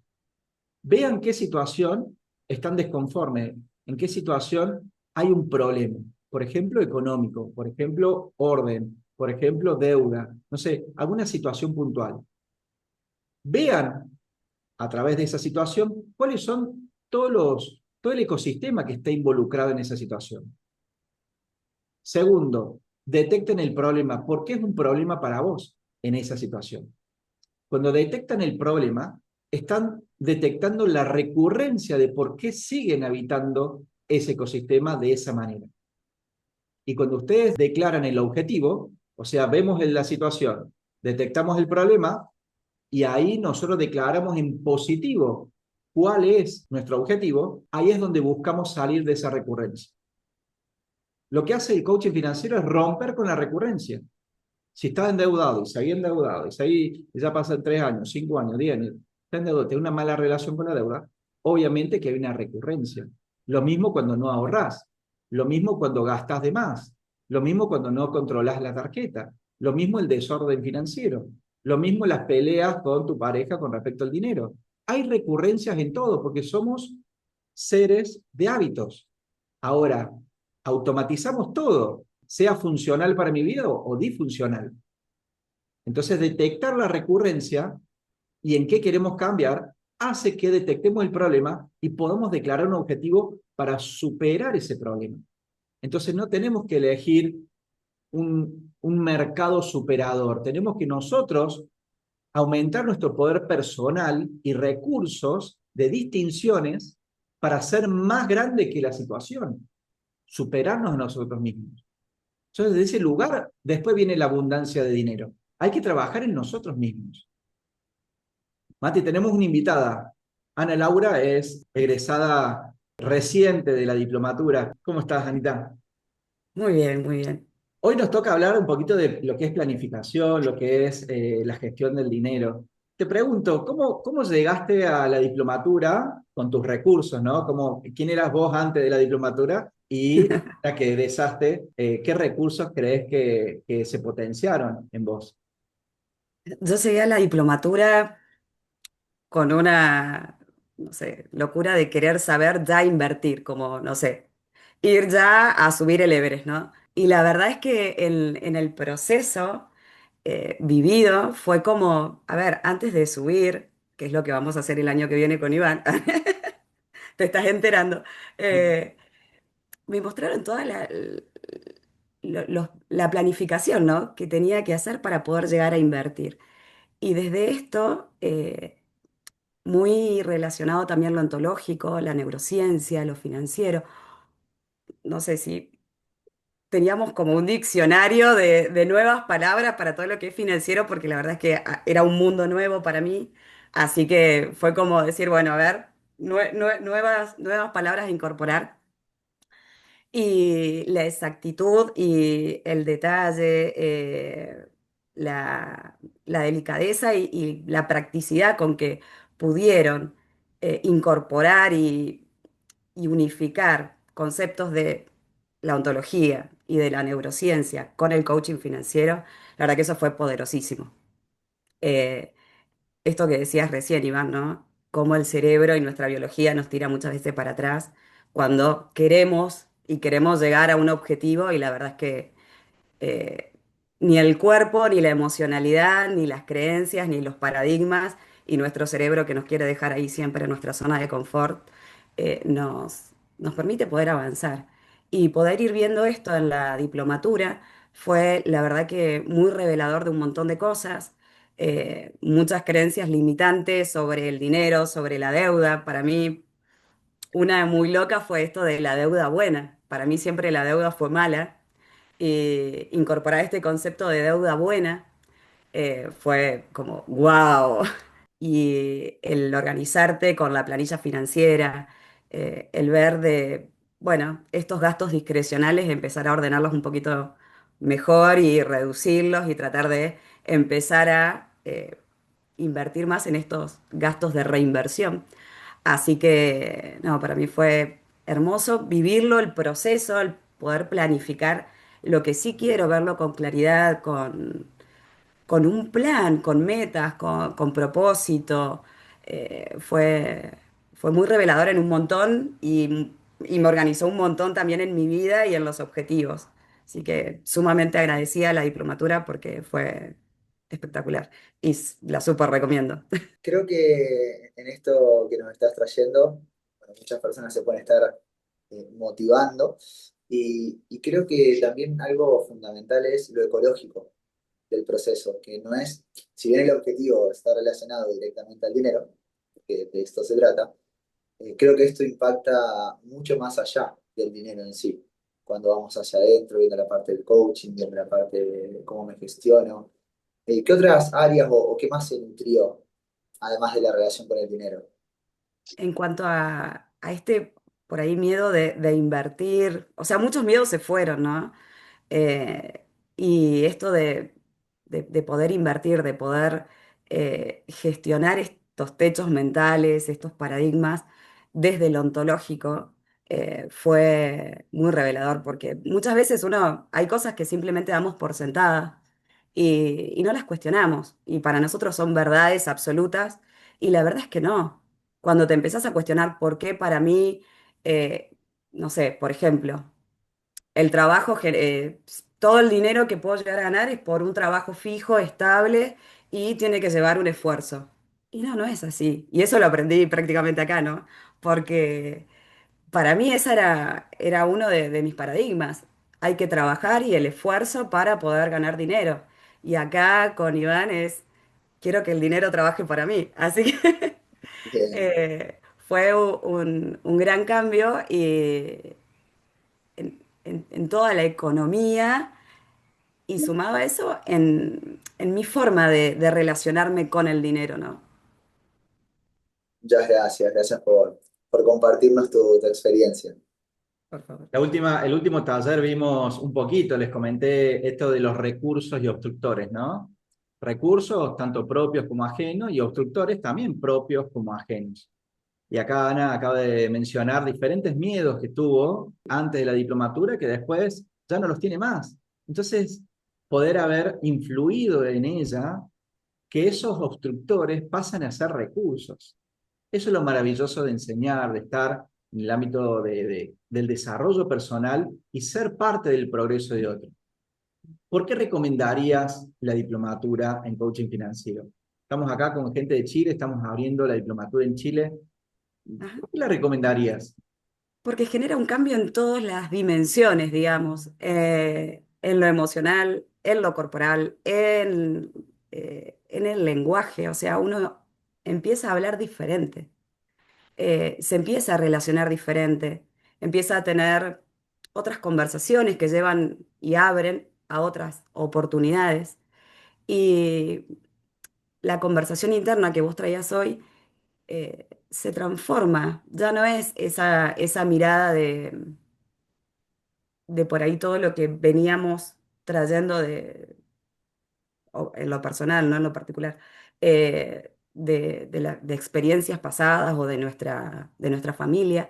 Vean qué situación están desconformes, en qué situación hay un problema. Por ejemplo, económico, por ejemplo, orden, por ejemplo, deuda, no sé, alguna situación puntual. Vean a través de esa situación cuáles son todo el ecosistema que está involucrado en esa situación. Segundo, detecten el problema. ¿Por qué es un problema para vos en esa situación? Cuando detectan el problema, están detectando la recurrencia de por qué siguen habitando ese ecosistema de esa manera. Y cuando ustedes declaran el objetivo, o sea, vemos en la situación, detectamos el problema y ahí nosotros declaramos en positivo cuál es nuestro objetivo, ahí es donde buscamos salir de esa recurrencia. Lo que hace el coaching financiero es romper con la recurrencia. Si estás endeudado y seguís endeudado y seguís, ya pasan 3 años, 5 años, 10 años, estás endeudado, tienes una mala relación con la deuda, obviamente que hay una recurrencia. Lo mismo cuando no ahorrás, lo mismo cuando gastas de más, lo mismo cuando no controlas la tarjeta, lo mismo el desorden financiero, lo mismo las peleas con tu pareja con respecto al dinero. Hay recurrencias en todo porque somos seres de hábitos. Ahora, automatizamos todo, sea funcional para mi vida o disfuncional. Entonces, detectar la recurrencia y en qué queremos cambiar hace que detectemos el problema y podamos declarar un objetivo para superar ese problema. Entonces, no tenemos que elegir un mercado superador, tenemos que nosotros aumentar nuestro poder personal y recursos de distinciones para ser más grande que la situación, superarnos a nosotros mismos. Entonces, de ese lugar, después viene la abundancia de dinero. Hay que trabajar en nosotros mismos. Mati, tenemos una invitada. Ana Laura es egresada reciente de la diplomatura. ¿Cómo estás, Anita? Muy bien, muy bien. Hoy nos toca hablar un poquito de lo que es planificación, lo que es la gestión del dinero. Te pregunto, ¿cómo llegaste a la diplomatura con tus recursos, ¿no? ¿Quién eras vos antes de la diplomatura? Y la que egresaste, ¿qué recursos crees que se potenciaron en vos? Yo llegué a la diplomatura con una, no sé, locura de querer saber ya invertir, como, no sé, ir ya a subir el Everest, ¿no? Y la verdad es que en el proceso vivido fue como, a ver, antes de subir, que es lo que vamos a hacer el año que viene con Iván, te estás enterando, eh, me mostraron toda la planificación, ¿no? que tenía que hacer para poder llegar a invertir. Y desde esto, muy relacionado también lo ontológico, la neurociencia, lo financiero, no sé si teníamos como un diccionario de nuevas palabras para todo lo que es financiero, porque la verdad es que era un mundo nuevo para mí. Así que fue como decir, bueno, a ver, nuevas palabras a incorporar. Y la exactitud y el detalle, la delicadeza y la practicidad con que pudieron incorporar y unificar conceptos de la ontología y de la neurociencia con el coaching financiero, la verdad que eso fue poderosísimo. Eh, Esto que decías recién, Iván, ¿no? Cómo el cerebro y nuestra biología nos tira muchas veces para atrás cuando queremos llegar a un objetivo y la verdad es que eh, ni el cuerpo, ni la emocionalidad, ni las creencias, ni los paradigmas y nuestro cerebro que nos quiere dejar ahí siempre en nuestra zona de confort, nos permite poder avanzar. Y poder ir viendo esto en la diplomatura fue, la verdad que muy revelador de un montón de cosas. Muchas creencias limitantes sobre el dinero, sobre la deuda. Para mí, una muy loca fue esto de la deuda buena. Para mí siempre la deuda fue mala y incorporar este concepto de deuda buena fue como wow. Y el organizarte con la planilla financiera, el ver de, bueno, estos gastos discrecionales, empezar a ordenarlos un poquito mejor y reducirlos y tratar de empezar a invertir más en estos gastos de reinversión. Así que, no, para mí fue hermoso vivirlo, el proceso, el poder planificar lo que sí quiero, verlo con claridad, con un plan, con metas, con propósito. Fue muy revelador en un montón y me organizó un montón también en mi vida y en los objetivos. Así que sumamente agradecida a la diplomatura porque fue espectacular y la súper recomiendo. Creo que en esto que nos estás trayendo, bueno, muchas personas se pueden estar motivando y creo que también algo fundamental es lo ecológico del proceso, que no es, si bien el objetivo está relacionado directamente al dinero, que de esto se trata, creo que esto impacta mucho más allá del dinero en sí. Cuando vamos hacia adentro, viendo la parte del coaching, viendo la parte de cómo me gestiono. ¿Qué otras áreas o qué más se nutrió, además de la relación con el dinero? En cuanto a este, por ahí, miedo de invertir, o sea, muchos miedos se fueron, ¿no? Eh, y esto de poder invertir, de poder gestionar estos techos mentales, estos paradigmas desde lo ontológico, fue muy revelador porque muchas veces hay cosas que simplemente damos por sentadas y no las cuestionamos y para nosotros son verdades absolutas y la verdad es que no. Cuando te empezás a cuestionar por qué para mí, no sé, por ejemplo, el trabajo, todo el dinero que puedo llegar a ganar es por un trabajo fijo, estable y tiene que llevar un esfuerzo. Y no, no es así. Y eso lo aprendí prácticamente acá, ¿no? Porque para mí esa era uno de mis paradigmas. Hay que trabajar y el esfuerzo para poder ganar dinero. Y acá con Iván quiero que el dinero trabaje para mí. Así que Bien, fue un gran cambio y en toda la economía y sumado a eso en mi forma de relacionarme con el dinero, ¿no? muchas gracias, gracias por compartirnos tu experiencia. Por favor. El último taller vimos un poquito, les comenté esto de los recursos y obstructores, ¿no? Recursos tanto propios como ajenos y obstructores también propios como ajenos. Y acá Ana acaba de mencionar diferentes miedos que tuvo antes de la diplomatura que después ya no los tiene más. Entonces, poder haber influido en ella, que esos obstructores pasan a ser recursos. Eso es lo maravilloso de enseñar, de estar en el ámbito del desarrollo personal y ser parte del progreso de otro. ¿Por qué recomendarías la diplomatura en coaching financiero? Estamos acá con gente de Chile, estamos abriendo la diplomatura en Chile. Ajá. ¿Por qué la recomendarías? Porque genera un cambio en todas las dimensiones, digamos, en lo emocional, en lo corporal, en el lenguaje, o sea, uno empieza a hablar diferente, se empieza a relacionar diferente, empieza a tener otras conversaciones que llevan y abren a otras oportunidades. Y la conversación interna que vos traías hoy se transforma, ya no es esa mirada de por ahí todo lo que veníamos trayendo en lo personal, no en lo particular, de experiencias pasadas o de nuestra familia,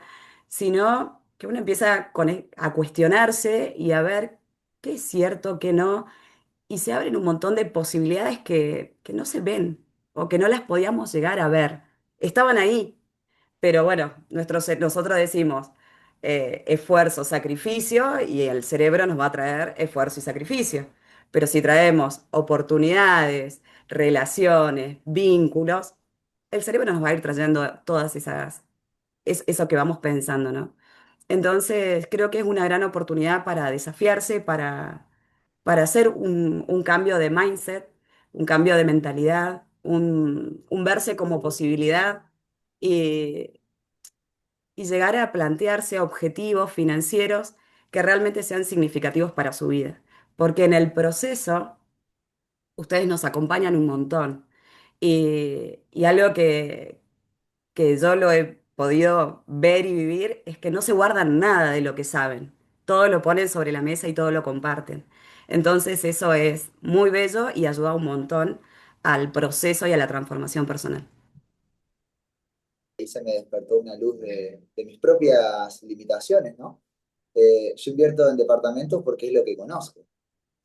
sino que uno empieza a cuestionarse y a ver qué es cierto, qué no, y se abren un montón de posibilidades que no se ven o que no las podíamos llegar a ver. Estaban ahí, pero bueno, nosotros decimos esfuerzo, sacrificio y el cerebro nos va a traer esfuerzo y sacrificio. Pero si traemos oportunidades, relaciones, vínculos, el cerebro nos va a ir trayendo todas eso que vamos pensando, ¿no? Entonces, creo que es una gran oportunidad para desafiarse, para hacer un cambio de mindset, un cambio de mentalidad, un verse como posibilidad y, y llegar a plantearse objetivos financieros que realmente sean significativos para su vida. Porque en el proceso, ustedes nos acompañan un montón. Y algo que yo lo he podido ver y vivir es que no se guardan nada de lo que saben. Todo lo ponen sobre la mesa y todo lo comparten. Entonces eso es muy bello y ayuda un montón al proceso y a la transformación personal. Y se me despertó una luz de mis propias limitaciones, ¿no? Yo invierto en departamentos porque es lo que conozco.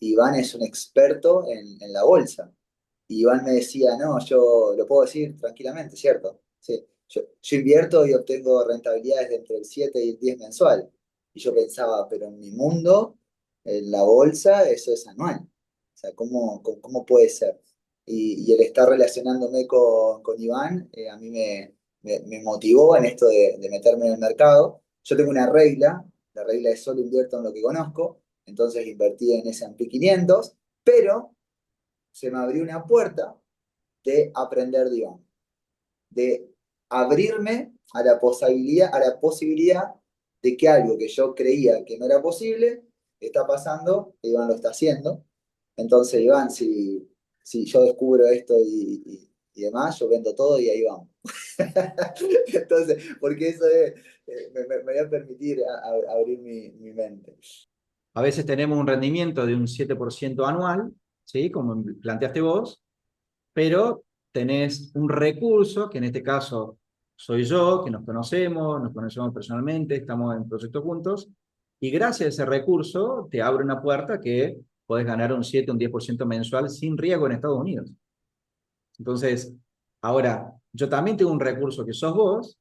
Iván es un experto en la bolsa. Y Iván me decía, no, yo lo puedo decir tranquilamente, ¿cierto? Sí, yo invierto y obtengo rentabilidades de entre el 7 y el 10 mensual. Y yo pensaba, pero en mi mundo, en la bolsa, eso es anual. O sea, ¿cómo puede ser? Y el estar relacionándome con Iván, a mí me motivó en esto de meterme en el mercado. Yo tengo una regla, la regla es solo invierto en lo que conozco, entonces invertí en S&P 500, pero se me abrió una puerta de aprender de Iván, de abrirme a la posibilidad de que algo que yo creía que no era posible está pasando, e Iván lo está haciendo. Entonces, Iván, si yo descubro esto y demás, yo vendo todo y ahí vamos. Entonces, porque eso me va a permitir abrir mi mente. A veces tenemos un rendimiento de un 7% anual, ¿sí? Como planteaste vos, pero tenés un recurso, que en este caso soy yo, que nos conocemos personalmente, estamos en proyectos juntos, y gracias a ese recurso te abre una puerta que podés ganar un 7, un 10% mensual sin riesgo en Estados Unidos. Entonces, ahora, yo también tengo un recurso que sos vos.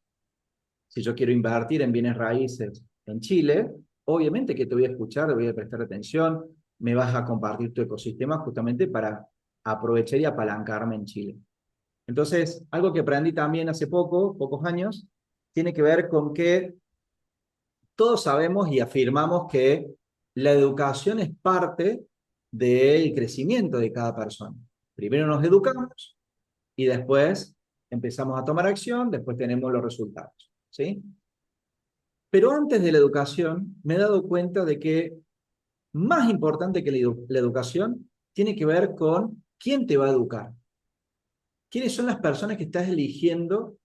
Si yo quiero invertir en bienes raíces en Chile, obviamente que te voy a escuchar, te voy a prestar atención, me vas a compartir tu ecosistema justamente para aprovechar y apalancarme en Chile. Entonces, algo que aprendí también hace pocos años, tiene que ver con que todos sabemos y afirmamos que la educación es parte del crecimiento de cada persona. Primero nos educamos y después empezamos a tomar acción, después tenemos los resultados, ¿sí? Pero antes de la educación, me he dado cuenta de que más importante que la educación tiene que ver con quién te va a educar. ¿Quiénes son las personas que estás eligiendo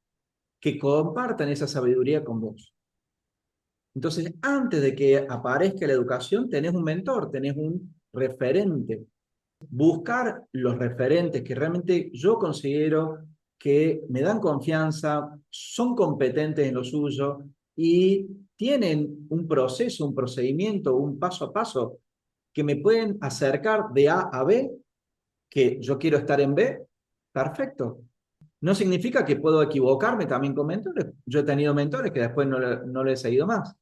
que compartan esa sabiduría con vos? Entonces, antes de que aparezca la educación, tenés un mentor, tenés un referente. Buscar los referentes que realmente yo considero que me dan confianza, son competentes en lo suyo y tienen un proceso, un procedimiento, un paso a paso que me pueden acercar de A a B, que yo quiero estar en B, perfecto. No significa que puedo equivocarme también con mentores. Yo he tenido mentores que después no le he seguido más.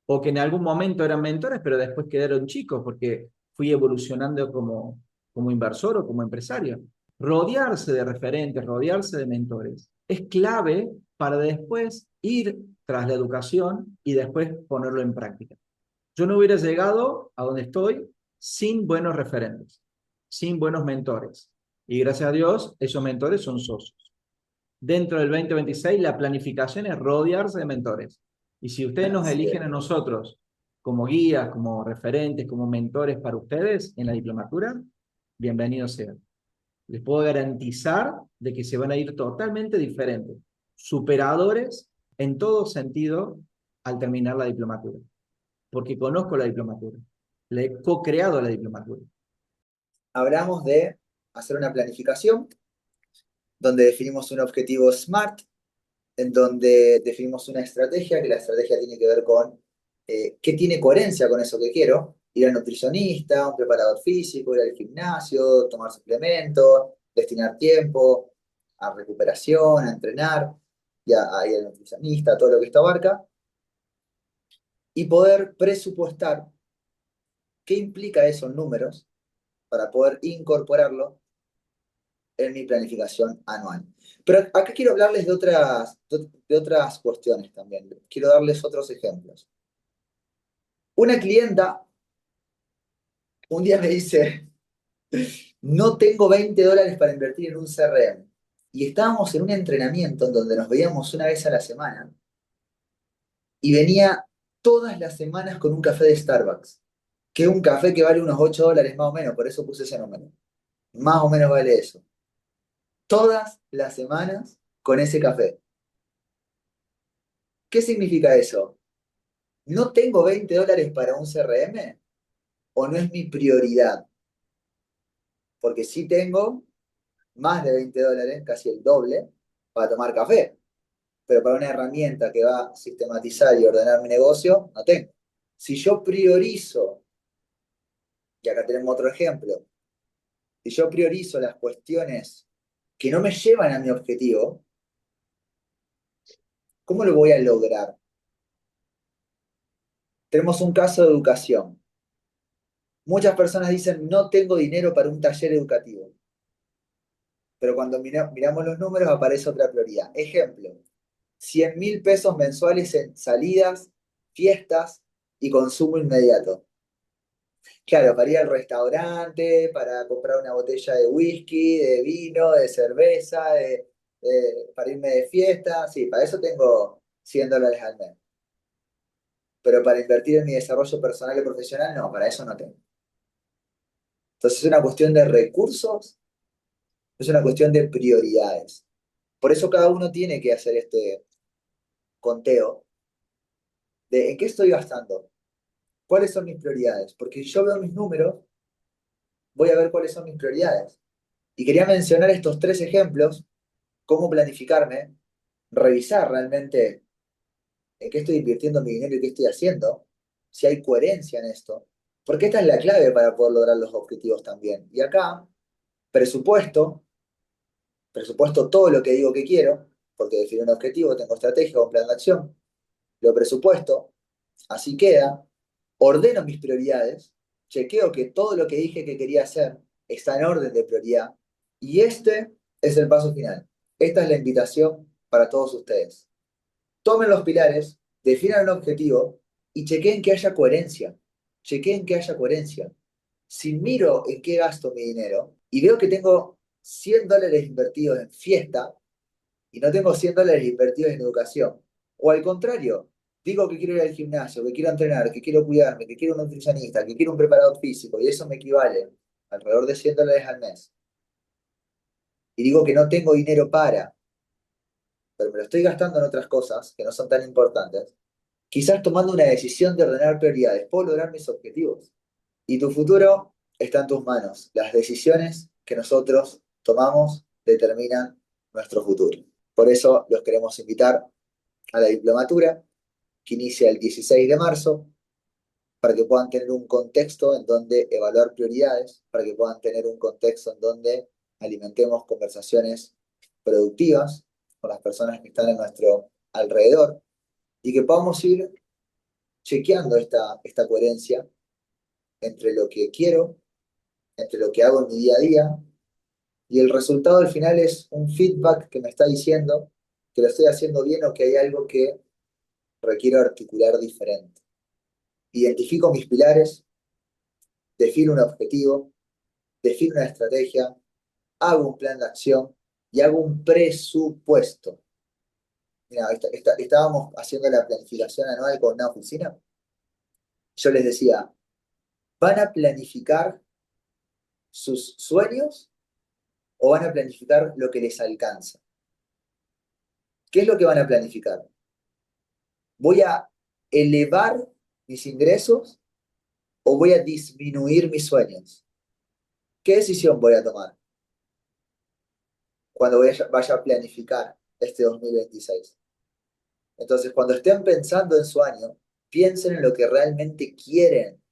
O que en algún momento eran mentores, pero después quedaron chicos porque fui evolucionando como inversor o como empresario. Rodearse de referentes, rodearse de mentores, es clave para después ir tras la educación y después ponerlo en práctica. Yo no hubiera llegado a donde estoy sin buenos referentes, sin buenos mentores. Y gracias a Dios, esos mentores son socios. Dentro del 2026, la planificación es rodearse de mentores. Y si ustedes nos Así eligen es. a nosotros como guías, como referentes, como mentores para ustedes en la diplomatura, bienvenidos sean. Les puedo garantizar de que se van a ir totalmente diferentes, superadores en todo sentido al terminar la diplomatura, porque conozco la diplomatura, le he co-creado la diplomatura. Hablamos de hacer una planificación donde definimos un objetivo SMART, en donde definimos una estrategia, que la estrategia tiene que ver con qué tiene coherencia con eso que quiero, ir al nutricionista, un preparador físico, ir al gimnasio, tomar suplementos, destinar tiempo a recuperación, a entrenar, a ir al nutricionista, todo lo que esto abarca, y poder presupuestar qué implica esos números para poder incorporarlo en mi planificación anual. Pero acá quiero hablarles de otras cuestiones también. Quiero darles otros ejemplos. Una clienta un día me dice, no tengo $20 para invertir en un CRM. Y estábamos en un entrenamiento en donde nos veíamos una vez a la semana y venía todas las semanas con un café de Starbucks, que es un café que vale unos $8 más o menos, por eso puse ese número. Más o menos vale eso. Todas las semanas con ese café. ¿Qué significa eso? ¿No tengo $20 para un CRM o no es mi prioridad? Porque sí tengo más de $20, casi el doble, para tomar café. Pero para una herramienta que va a sistematizar y ordenar mi negocio, no tengo. Si yo priorizo, y acá tenemos otro ejemplo, si yo priorizo las cuestiones que no me llevan a mi objetivo, ¿cómo lo voy a lograr? Tenemos un caso de educación. Muchas personas dicen, no tengo dinero para un taller educativo. Pero cuando miramos los números aparece otra prioridad. Ejemplo, 100.000 pesos mensuales en salidas, fiestas y consumo inmediato. Claro, para ir al restaurante, para comprar una botella de whisky, de vino, de cerveza, para irme de fiesta, sí, para eso tengo $100 al mes. Pero para invertir en mi desarrollo personal y profesional, no, para eso no tengo. Entonces es una cuestión de recursos, es una cuestión de prioridades. Por eso cada uno tiene que hacer este conteo de en qué estoy gastando, cuáles son mis prioridades. Porque si yo veo mis números, voy a ver cuáles son mis prioridades. Y quería mencionar estos 3 ejemplos, cómo planificarme, revisar realmente en qué estoy invirtiendo mi dinero y qué estoy haciendo, si hay coherencia en esto, porque esta es la clave para poder lograr los objetivos también. Y acá, presupuesto, presupuesto todo lo que digo que quiero, porque defino un objetivo, tengo estrategia o un plan de acción, lo presupuesto, así queda, ordeno mis prioridades, chequeo que todo lo que dije que quería hacer está en orden de prioridad, y este es el paso final. Esta es la invitación para todos ustedes. Tomen los pilares, definan un objetivo y chequeen que haya coherencia. Chequeen que haya coherencia. Si miro en qué gasto mi dinero y veo que tengo $100 invertidos en fiesta y no tengo $100 invertidos en educación, o al contrario, digo que quiero ir al gimnasio, que quiero entrenar, que quiero cuidarme, que quiero un nutricionista, que quiero un preparador físico y eso me equivale alrededor de $100 al mes, y digo que no tengo dinero para, pero me lo estoy gastando en otras cosas que no son tan importantes, quizás tomando una decisión de ordenar prioridades, puedo lograr mis objetivos. Y tu futuro está en tus manos. Las decisiones que nosotros tomamos determinan nuestro futuro. Por eso los queremos invitar a la diplomatura que inicia el 16 de marzo, para que puedan tener un contexto en donde evaluar prioridades, para que puedan tener un contexto en donde alimentemos conversaciones productivas con las personas que están en nuestro alrededor y que podamos ir chequeando esta coherencia entre lo que quiero, entre lo que hago en mi día a día, y el resultado al final es un feedback que me está diciendo que lo estoy haciendo bien o que hay algo que requiero articular diferente. Identifico mis pilares, defino un objetivo, defino una estrategia, hago un plan de acción y hago un presupuesto. Mira, estábamos haciendo la planificación anual con una oficina. Yo les decía, ¿van a planificar sus sueños o van a planificar lo que les alcanza? ¿Qué es lo que van a planificar? ¿Voy a elevar mis ingresos o voy a disminuir mis sueños? ¿Qué decisión voy a tomar cuando vaya a planificar este 2026? Entonces, cuando estén pensando en su año, piensen en lo que realmente quieren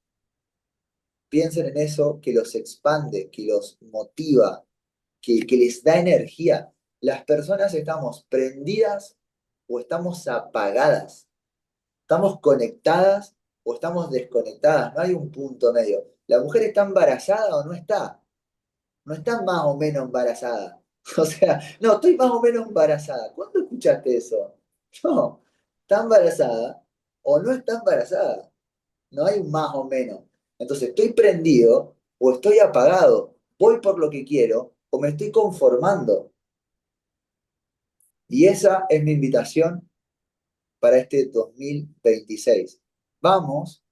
piensen en eso que los expande, que los motiva, que les da energía. Las personas estamos prendidas o estamos apagadas, estamos conectadas o estamos desconectadas, no hay un punto medio. ¿La mujer está embarazada o no está? No está más o menos embarazada. O sea, no, estoy más o menos embarazada. ¿Cuándo escuchaste eso? No, está embarazada o no está embarazada. No hay un más o menos. Entonces, estoy prendido o estoy apagado. Voy por lo que quiero o me estoy conformando. Y esa es mi invitación para este 2026. Vamos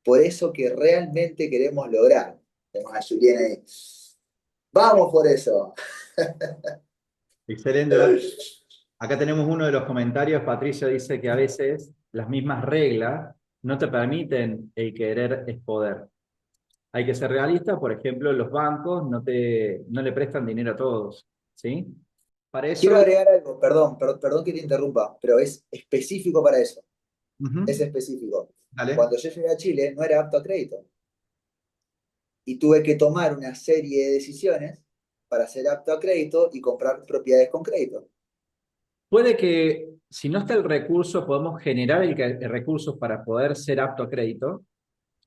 por eso que realmente queremos lograr. Tenemos a Julián ahí. Vamos por eso. Excelente. Acá tenemos uno de los comentarios. Patricia dice que a veces las mismas reglas no te permiten el querer es poder. Hay que ser realista. Por ejemplo, los bancos no le prestan dinero a todos, ¿sí? Para Quiero eso, agregar algo, perdón que te interrumpa, pero es específico para eso. Es específico. dale. Cuando yo llegué a Chile no era apto a crédito y tuve que tomar una serie de decisiones para ser apto a crédito y comprar propiedades con crédito. Puede que, si no está el recurso, podemos generar el recurso para poder ser apto a crédito.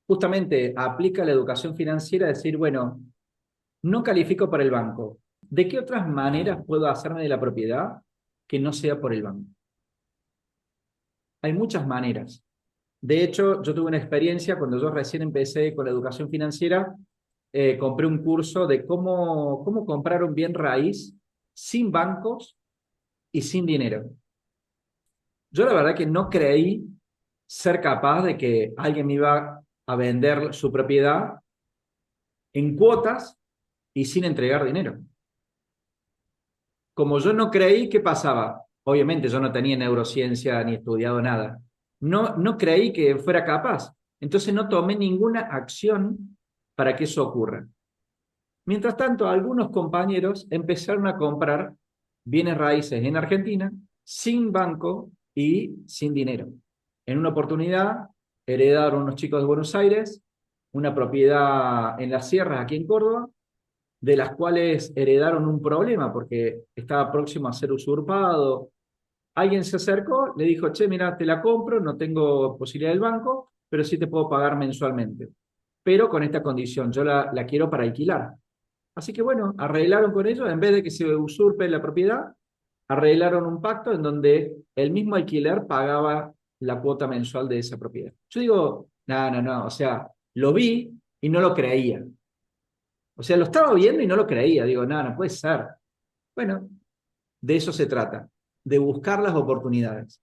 Justamente aplica la educación financiera, decir, bueno, no califico para el banco. ¿De qué otras maneras puedo hacerme de la propiedad que no sea por el banco? Hay muchas maneras. De hecho, yo tuve una experiencia cuando yo recién empecé con la educación financiera, compré un curso de cómo comprar un bien raíz sin bancos y sin dinero. Yo la verdad que no creí ser capaz de que alguien me iba a vender su propiedad en cuotas y sin entregar dinero. Como yo no creí, ¿qué pasaba? Obviamente yo no tenía neurociencia ni estudiado nada. No creí que fuera capaz. Entonces no tomé ninguna acción para que eso ocurra. Mientras tanto, algunos compañeros empezaron a comprar bienes raíces en Argentina sin banco y sin dinero. En una oportunidad heredaron unos chicos de Buenos Aires una propiedad en las sierras aquí en Córdoba, de las cuales heredaron un problema porque estaba próximo a ser usurpado. Alguien se acercó, le dijo, che, mira, te la compro, no tengo posibilidad del banco, pero sí te puedo pagar mensualmente. Pero con esta condición, yo la quiero para alquilar. Así que bueno, arreglaron con ellos, en vez de que se usurpe la propiedad, arreglaron un pacto en donde el mismo alquiler pagaba la cuota mensual de esa propiedad. Yo digo, no, o sea, lo vi y no lo creía. O sea, lo estaba viendo y no lo creía. Digo, no puede ser. Bueno, de eso se trata, de buscar las oportunidades.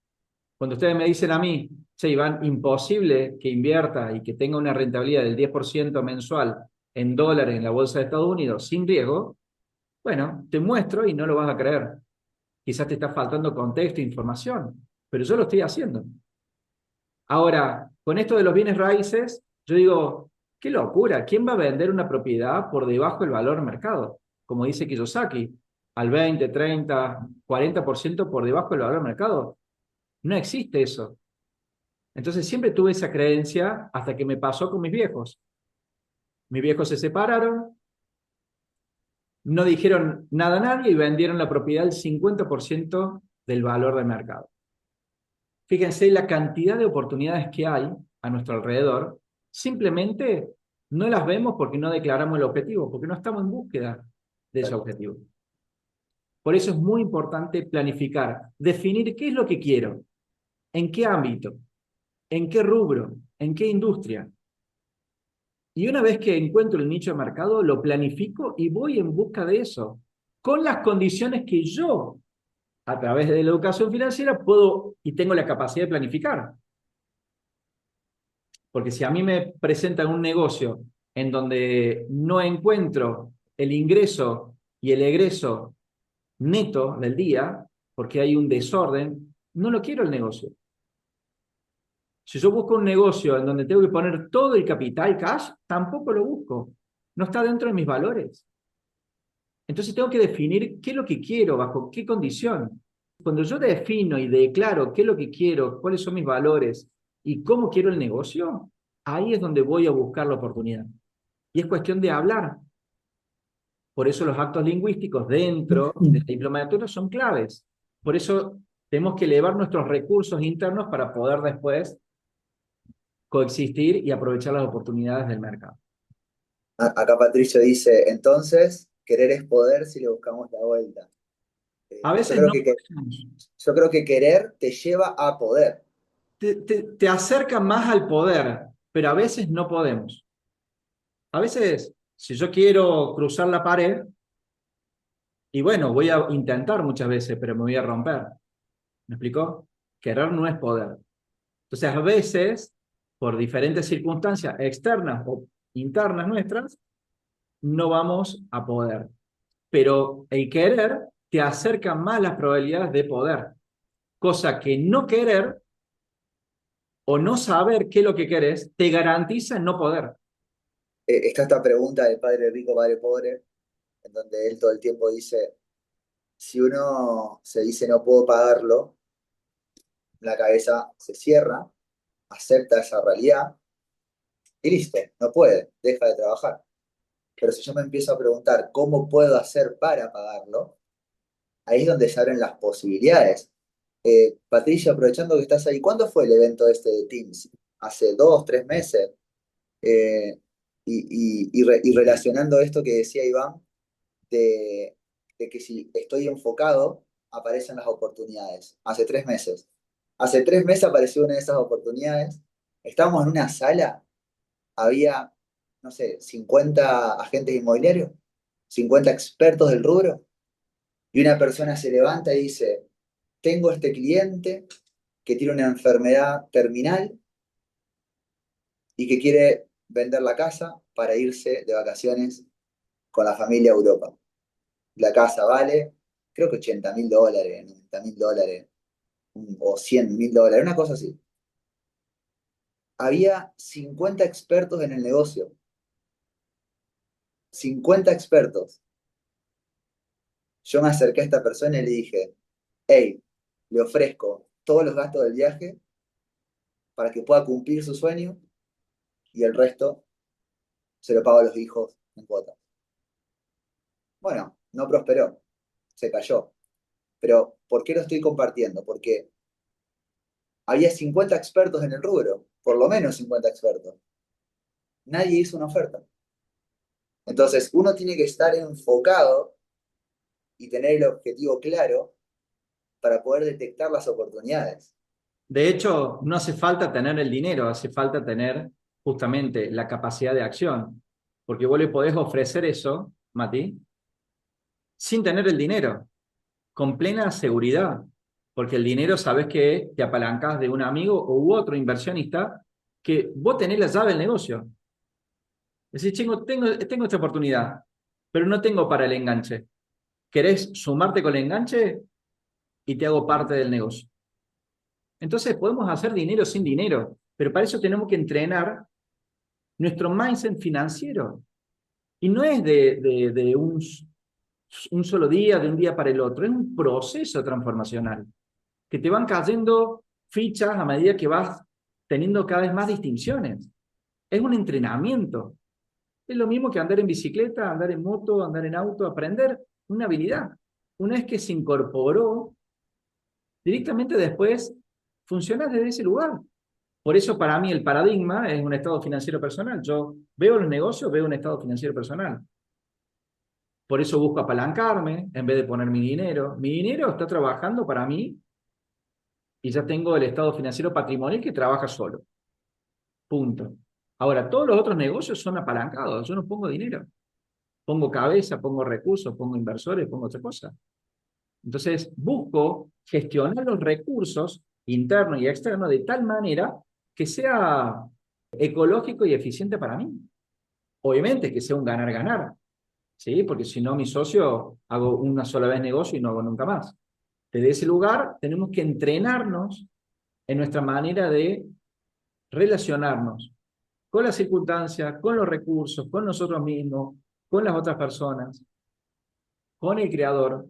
Cuando ustedes me dicen a mí, che, Iván, imposible que invierta y que tenga una rentabilidad del 10% mensual en dólares en la bolsa de Estados Unidos sin riesgo, bueno, te muestro y no lo vas a creer. Quizás te está faltando contexto e información, pero yo lo estoy haciendo. Ahora, con esto de los bienes raíces, yo digo, qué locura, ¿quién va a vender una propiedad por debajo del valor del mercado? Como dice Kiyosaki, al 20, 30, 40% por debajo del valor del mercado. No existe eso. Entonces siempre tuve esa creencia hasta que me pasó con mis viejos. Mis viejos se separaron, no dijeron nada a nadie y vendieron la propiedad al 50% del valor del mercado. Fíjense la cantidad de oportunidades que hay a nuestro alrededor, simplemente no las vemos porque no declaramos el objetivo, porque no estamos en búsqueda de ese objetivo. Por eso es muy importante planificar, definir qué es lo que quiero, en qué ámbito, en qué rubro, en qué industria. Y una vez que encuentro el nicho de mercado, lo planifico y voy en busca de eso, con las condiciones que yo, a través de la educación financiera, puedo y tengo la capacidad de planificar. Porque si a mí me presentan un negocio en donde no encuentro el ingreso y el egreso neto del día, porque hay un desorden, no lo quiero el negocio. Si yo busco un negocio en donde tengo que poner todo el capital cash, tampoco lo busco. No está dentro de mis valores. Entonces tengo que definir qué es lo que quiero, bajo qué condición. Cuando yo defino y declaro qué es lo que quiero, cuáles son mis valores y cómo quiero el negocio, ahí es donde voy a buscar la oportunidad. Y es cuestión de hablar. Por eso los actos lingüísticos dentro de la diplomatura son claves. Por eso tenemos que elevar nuestros recursos internos para poder después coexistir y aprovechar las oportunidades del mercado. Acá Patricio dice, entonces, querer es poder si le buscamos la vuelta. A Yo veces creo no que, podemos. yo creo que querer te lleva a poder. Te acerca más al poder, pero a veces no podemos. A veces, si yo quiero cruzar la pared, y bueno, voy a intentar muchas veces, pero me voy a romper. ¿Me explicó? Querer no es poder. Entonces, a veces, por diferentes circunstancias externas o internas nuestras, no vamos a poder. Pero el querer te acerca más las probabilidades de poder. Cosa que no querer o no saber qué es lo que querés te garantiza no poder. Está esta pregunta de padre rico, padre pobre, en donde él todo el tiempo dice, si uno se dice no puedo pagarlo, la cabeza se cierra, acepta esa realidad y listo, no puede, deja de trabajar. Pero si yo me empiezo a preguntar cómo puedo hacer para pagarlo, ahí es donde se abren las posibilidades. Patricia, aprovechando que estás ahí, ¿cuándo fue el evento este de Teams? ¿Hace 2, 3 meses? Eh, y relacionando esto que decía Iván, de, de que si estoy enfocado, aparecen las oportunidades. Hace 3 meses. Hace 3 meses apareció una de esas oportunidades. Estábamos en una sala, había, no sé, 50 agentes inmobiliarios, 50 expertos del rubro, y una persona se levanta y dice, tengo este cliente que tiene una enfermedad terminal y que quiere vender la casa para irse de vacaciones con la familia a Europa. La casa vale, creo que $80.000, $90.000, o $100.000, una cosa así. Había 50 expertos en el negocio, 50 expertos. Yo me acerqué a esta persona y le dije, hey, le ofrezco todos los gastos del viaje para que pueda cumplir su sueño y el resto se lo pago a los hijos en cuotas. Bueno, no prosperó, se cayó. Pero ¿por qué lo estoy compartiendo? Porque había 50 expertos en el rubro, por lo menos 50 expertos. Nadie hizo una oferta. Entonces, uno tiene que estar enfocado y tener el objetivo claro para poder detectar las oportunidades. De hecho, no hace falta tener el dinero, hace falta tener justamente la capacidad de acción. Porque vos le podés ofrecer eso, Mati, sin tener el dinero, con plena seguridad. Porque el dinero sabes que te apalancás de un amigo u otro inversionista que vos tenés la llave del negocio. Decís, chingo, tengo esta oportunidad, pero no tengo para el enganche. ¿Querés sumarte con el enganche? Y te hago parte del negocio. Entonces podemos hacer dinero sin dinero, pero para eso tenemos que entrenar nuestro mindset financiero. Y no es de un solo día, de un día para el otro, es un proceso transformacional, que te van cayendo fichas a medida que vas teniendo cada vez más distinciones. Es un entrenamiento. Es lo mismo que andar en bicicleta, andar en moto, andar en auto, aprender una habilidad. Una vez que se incorporó, directamente después funciona desde ese lugar. Por eso para mí el paradigma es un estado financiero personal. Yo veo los negocios, veo un estado financiero personal. Por eso busco apalancarme en vez de poner mi dinero. Mi dinero está trabajando para mí y ya tengo el estado financiero patrimonial que trabaja solo. Punto. Ahora, todos los otros negocios son apalancados. Yo no pongo dinero. Pongo cabeza, pongo recursos, pongo inversores, pongo otra cosa. Entonces, busco gestionar los recursos internos y externos de tal manera que sea ecológico y eficiente para mí. Obviamente que sea un ganar-ganar, ¿sí? Porque si no, mi socio hago una sola vez negocio y no hago nunca más. Desde ese lugar tenemos que entrenarnos en nuestra manera de relacionarnos con las circunstancias, con los recursos, con nosotros mismos, con las otras personas, con el creador.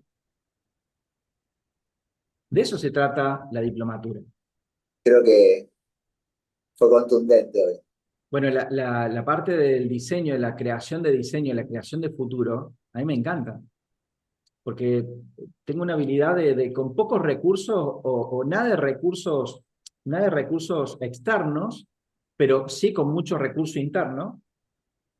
De eso se trata la diplomatura. Creo que fue contundente hoy. Bueno, la parte del diseño, de la creación de diseño, la creación de futuro, a mí me encanta, porque tengo una habilidad de con pocos recursos o nada de recursos externos, pero sí con mucho recurso interno,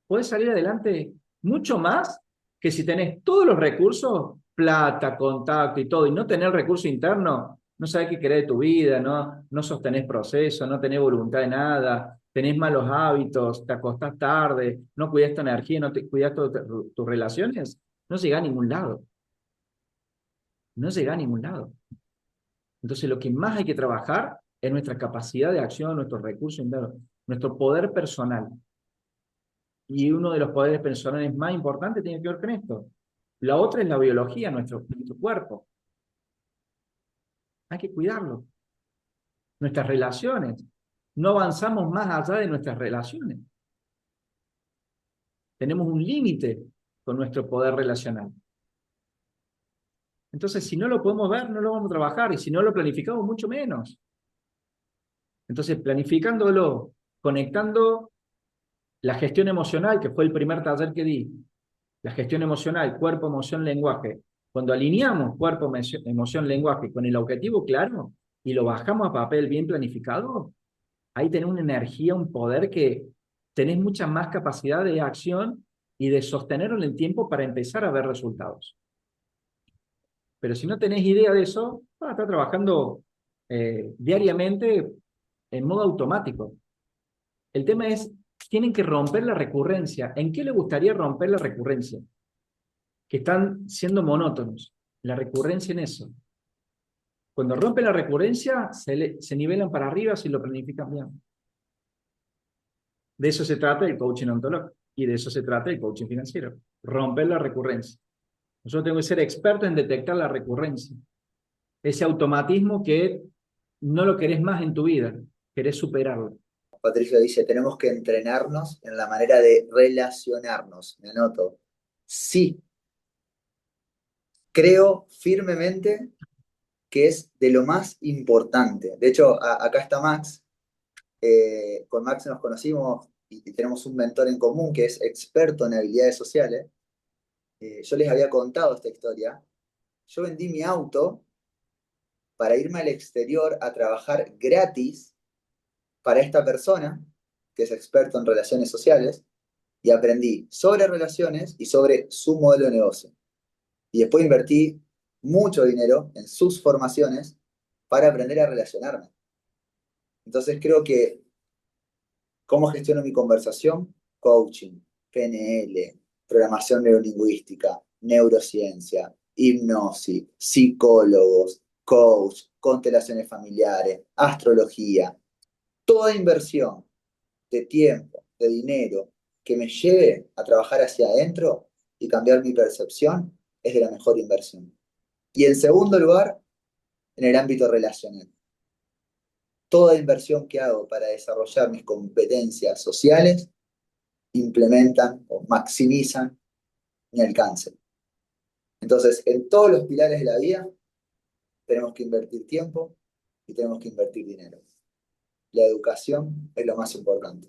puedes salir adelante mucho más que si tenés todos los recursos, plata, contacto y todo, y no tener recurso interno, no sabés qué querés de tu vida, no sostenés proceso, no tenés voluntad de nada, tenés malos hábitos, te acostás tarde, no cuidás tu energía, no te cuidás tus relaciones, no llegás a ningún lado, no llegás a ningún lado. Entonces lo que más hay que trabajar es nuestra capacidad de acción, nuestros recursos internos, nuestro poder personal. Y uno de los poderes personales más importantes tiene que ver con esto. La otra es la biología, nuestro cuerpo. Hay que cuidarlo. Nuestras relaciones. No avanzamos más allá de nuestras relaciones. Tenemos un límite con nuestro poder relacional. Entonces, si no lo podemos ver, no lo vamos a trabajar. Y si no lo planificamos, mucho menos. Entonces, planificándolo, conectando la gestión emocional, que fue el primer taller que di, la gestión emocional, cuerpo, emoción, lenguaje. Cuando alineamos cuerpo, emoción, lenguaje con el objetivo claro y lo bajamos a papel bien planificado, ahí tenés una energía, un poder que tenés mucha más capacidad de acción y de sostenerlo en el tiempo para empezar a ver resultados. Pero si no tenés idea de eso, vas a estar trabajando diariamente en modo automático. El tema es, tienen que romper la recurrencia. ¿En qué le gustaría romper la recurrencia? Que están siendo monótonos. La recurrencia en eso. Cuando rompen la recurrencia, se nivelan para arriba si lo planifican bien. De eso se trata el coaching ontológico y de eso se trata el coaching financiero. Romper la recurrencia. Nosotros tenemos que ser expertos en detectar la recurrencia. Ese automatismo que no lo querés más en tu vida, querés superarlo. Patricio dice, tenemos que entrenarnos en la manera de relacionarnos. Me anoto. Sí, creo firmemente que es de lo más importante. De hecho, acá está Max. Con Max nos conocimos y tenemos un mentor en común que es experto en habilidades sociales. Yo les había contado esta historia. Yo vendí mi auto para irme al exterior a trabajar gratis para esta persona, que es experto en relaciones sociales, y aprendí sobre relaciones y sobre su modelo de negocio. Y después invertí mucho dinero en sus formaciones para aprender a relacionarme. Entonces creo que, ¿cómo gestiono mi conversación? Coaching, PNL, programación neurolingüística, neurociencia, hipnosis, psicólogos, coach, constelaciones familiares, astrología. Toda inversión de tiempo, de dinero, que me lleve a trabajar hacia adentro y cambiar mi percepción es de la mejor inversión. Y en segundo lugar, en el ámbito relacional. Toda inversión que hago para desarrollar mis competencias sociales implementan o maximizan mi alcance. Entonces, en todos los pilares de la vida tenemos que invertir tiempo y tenemos que invertir dinero. La educación es lo más importante.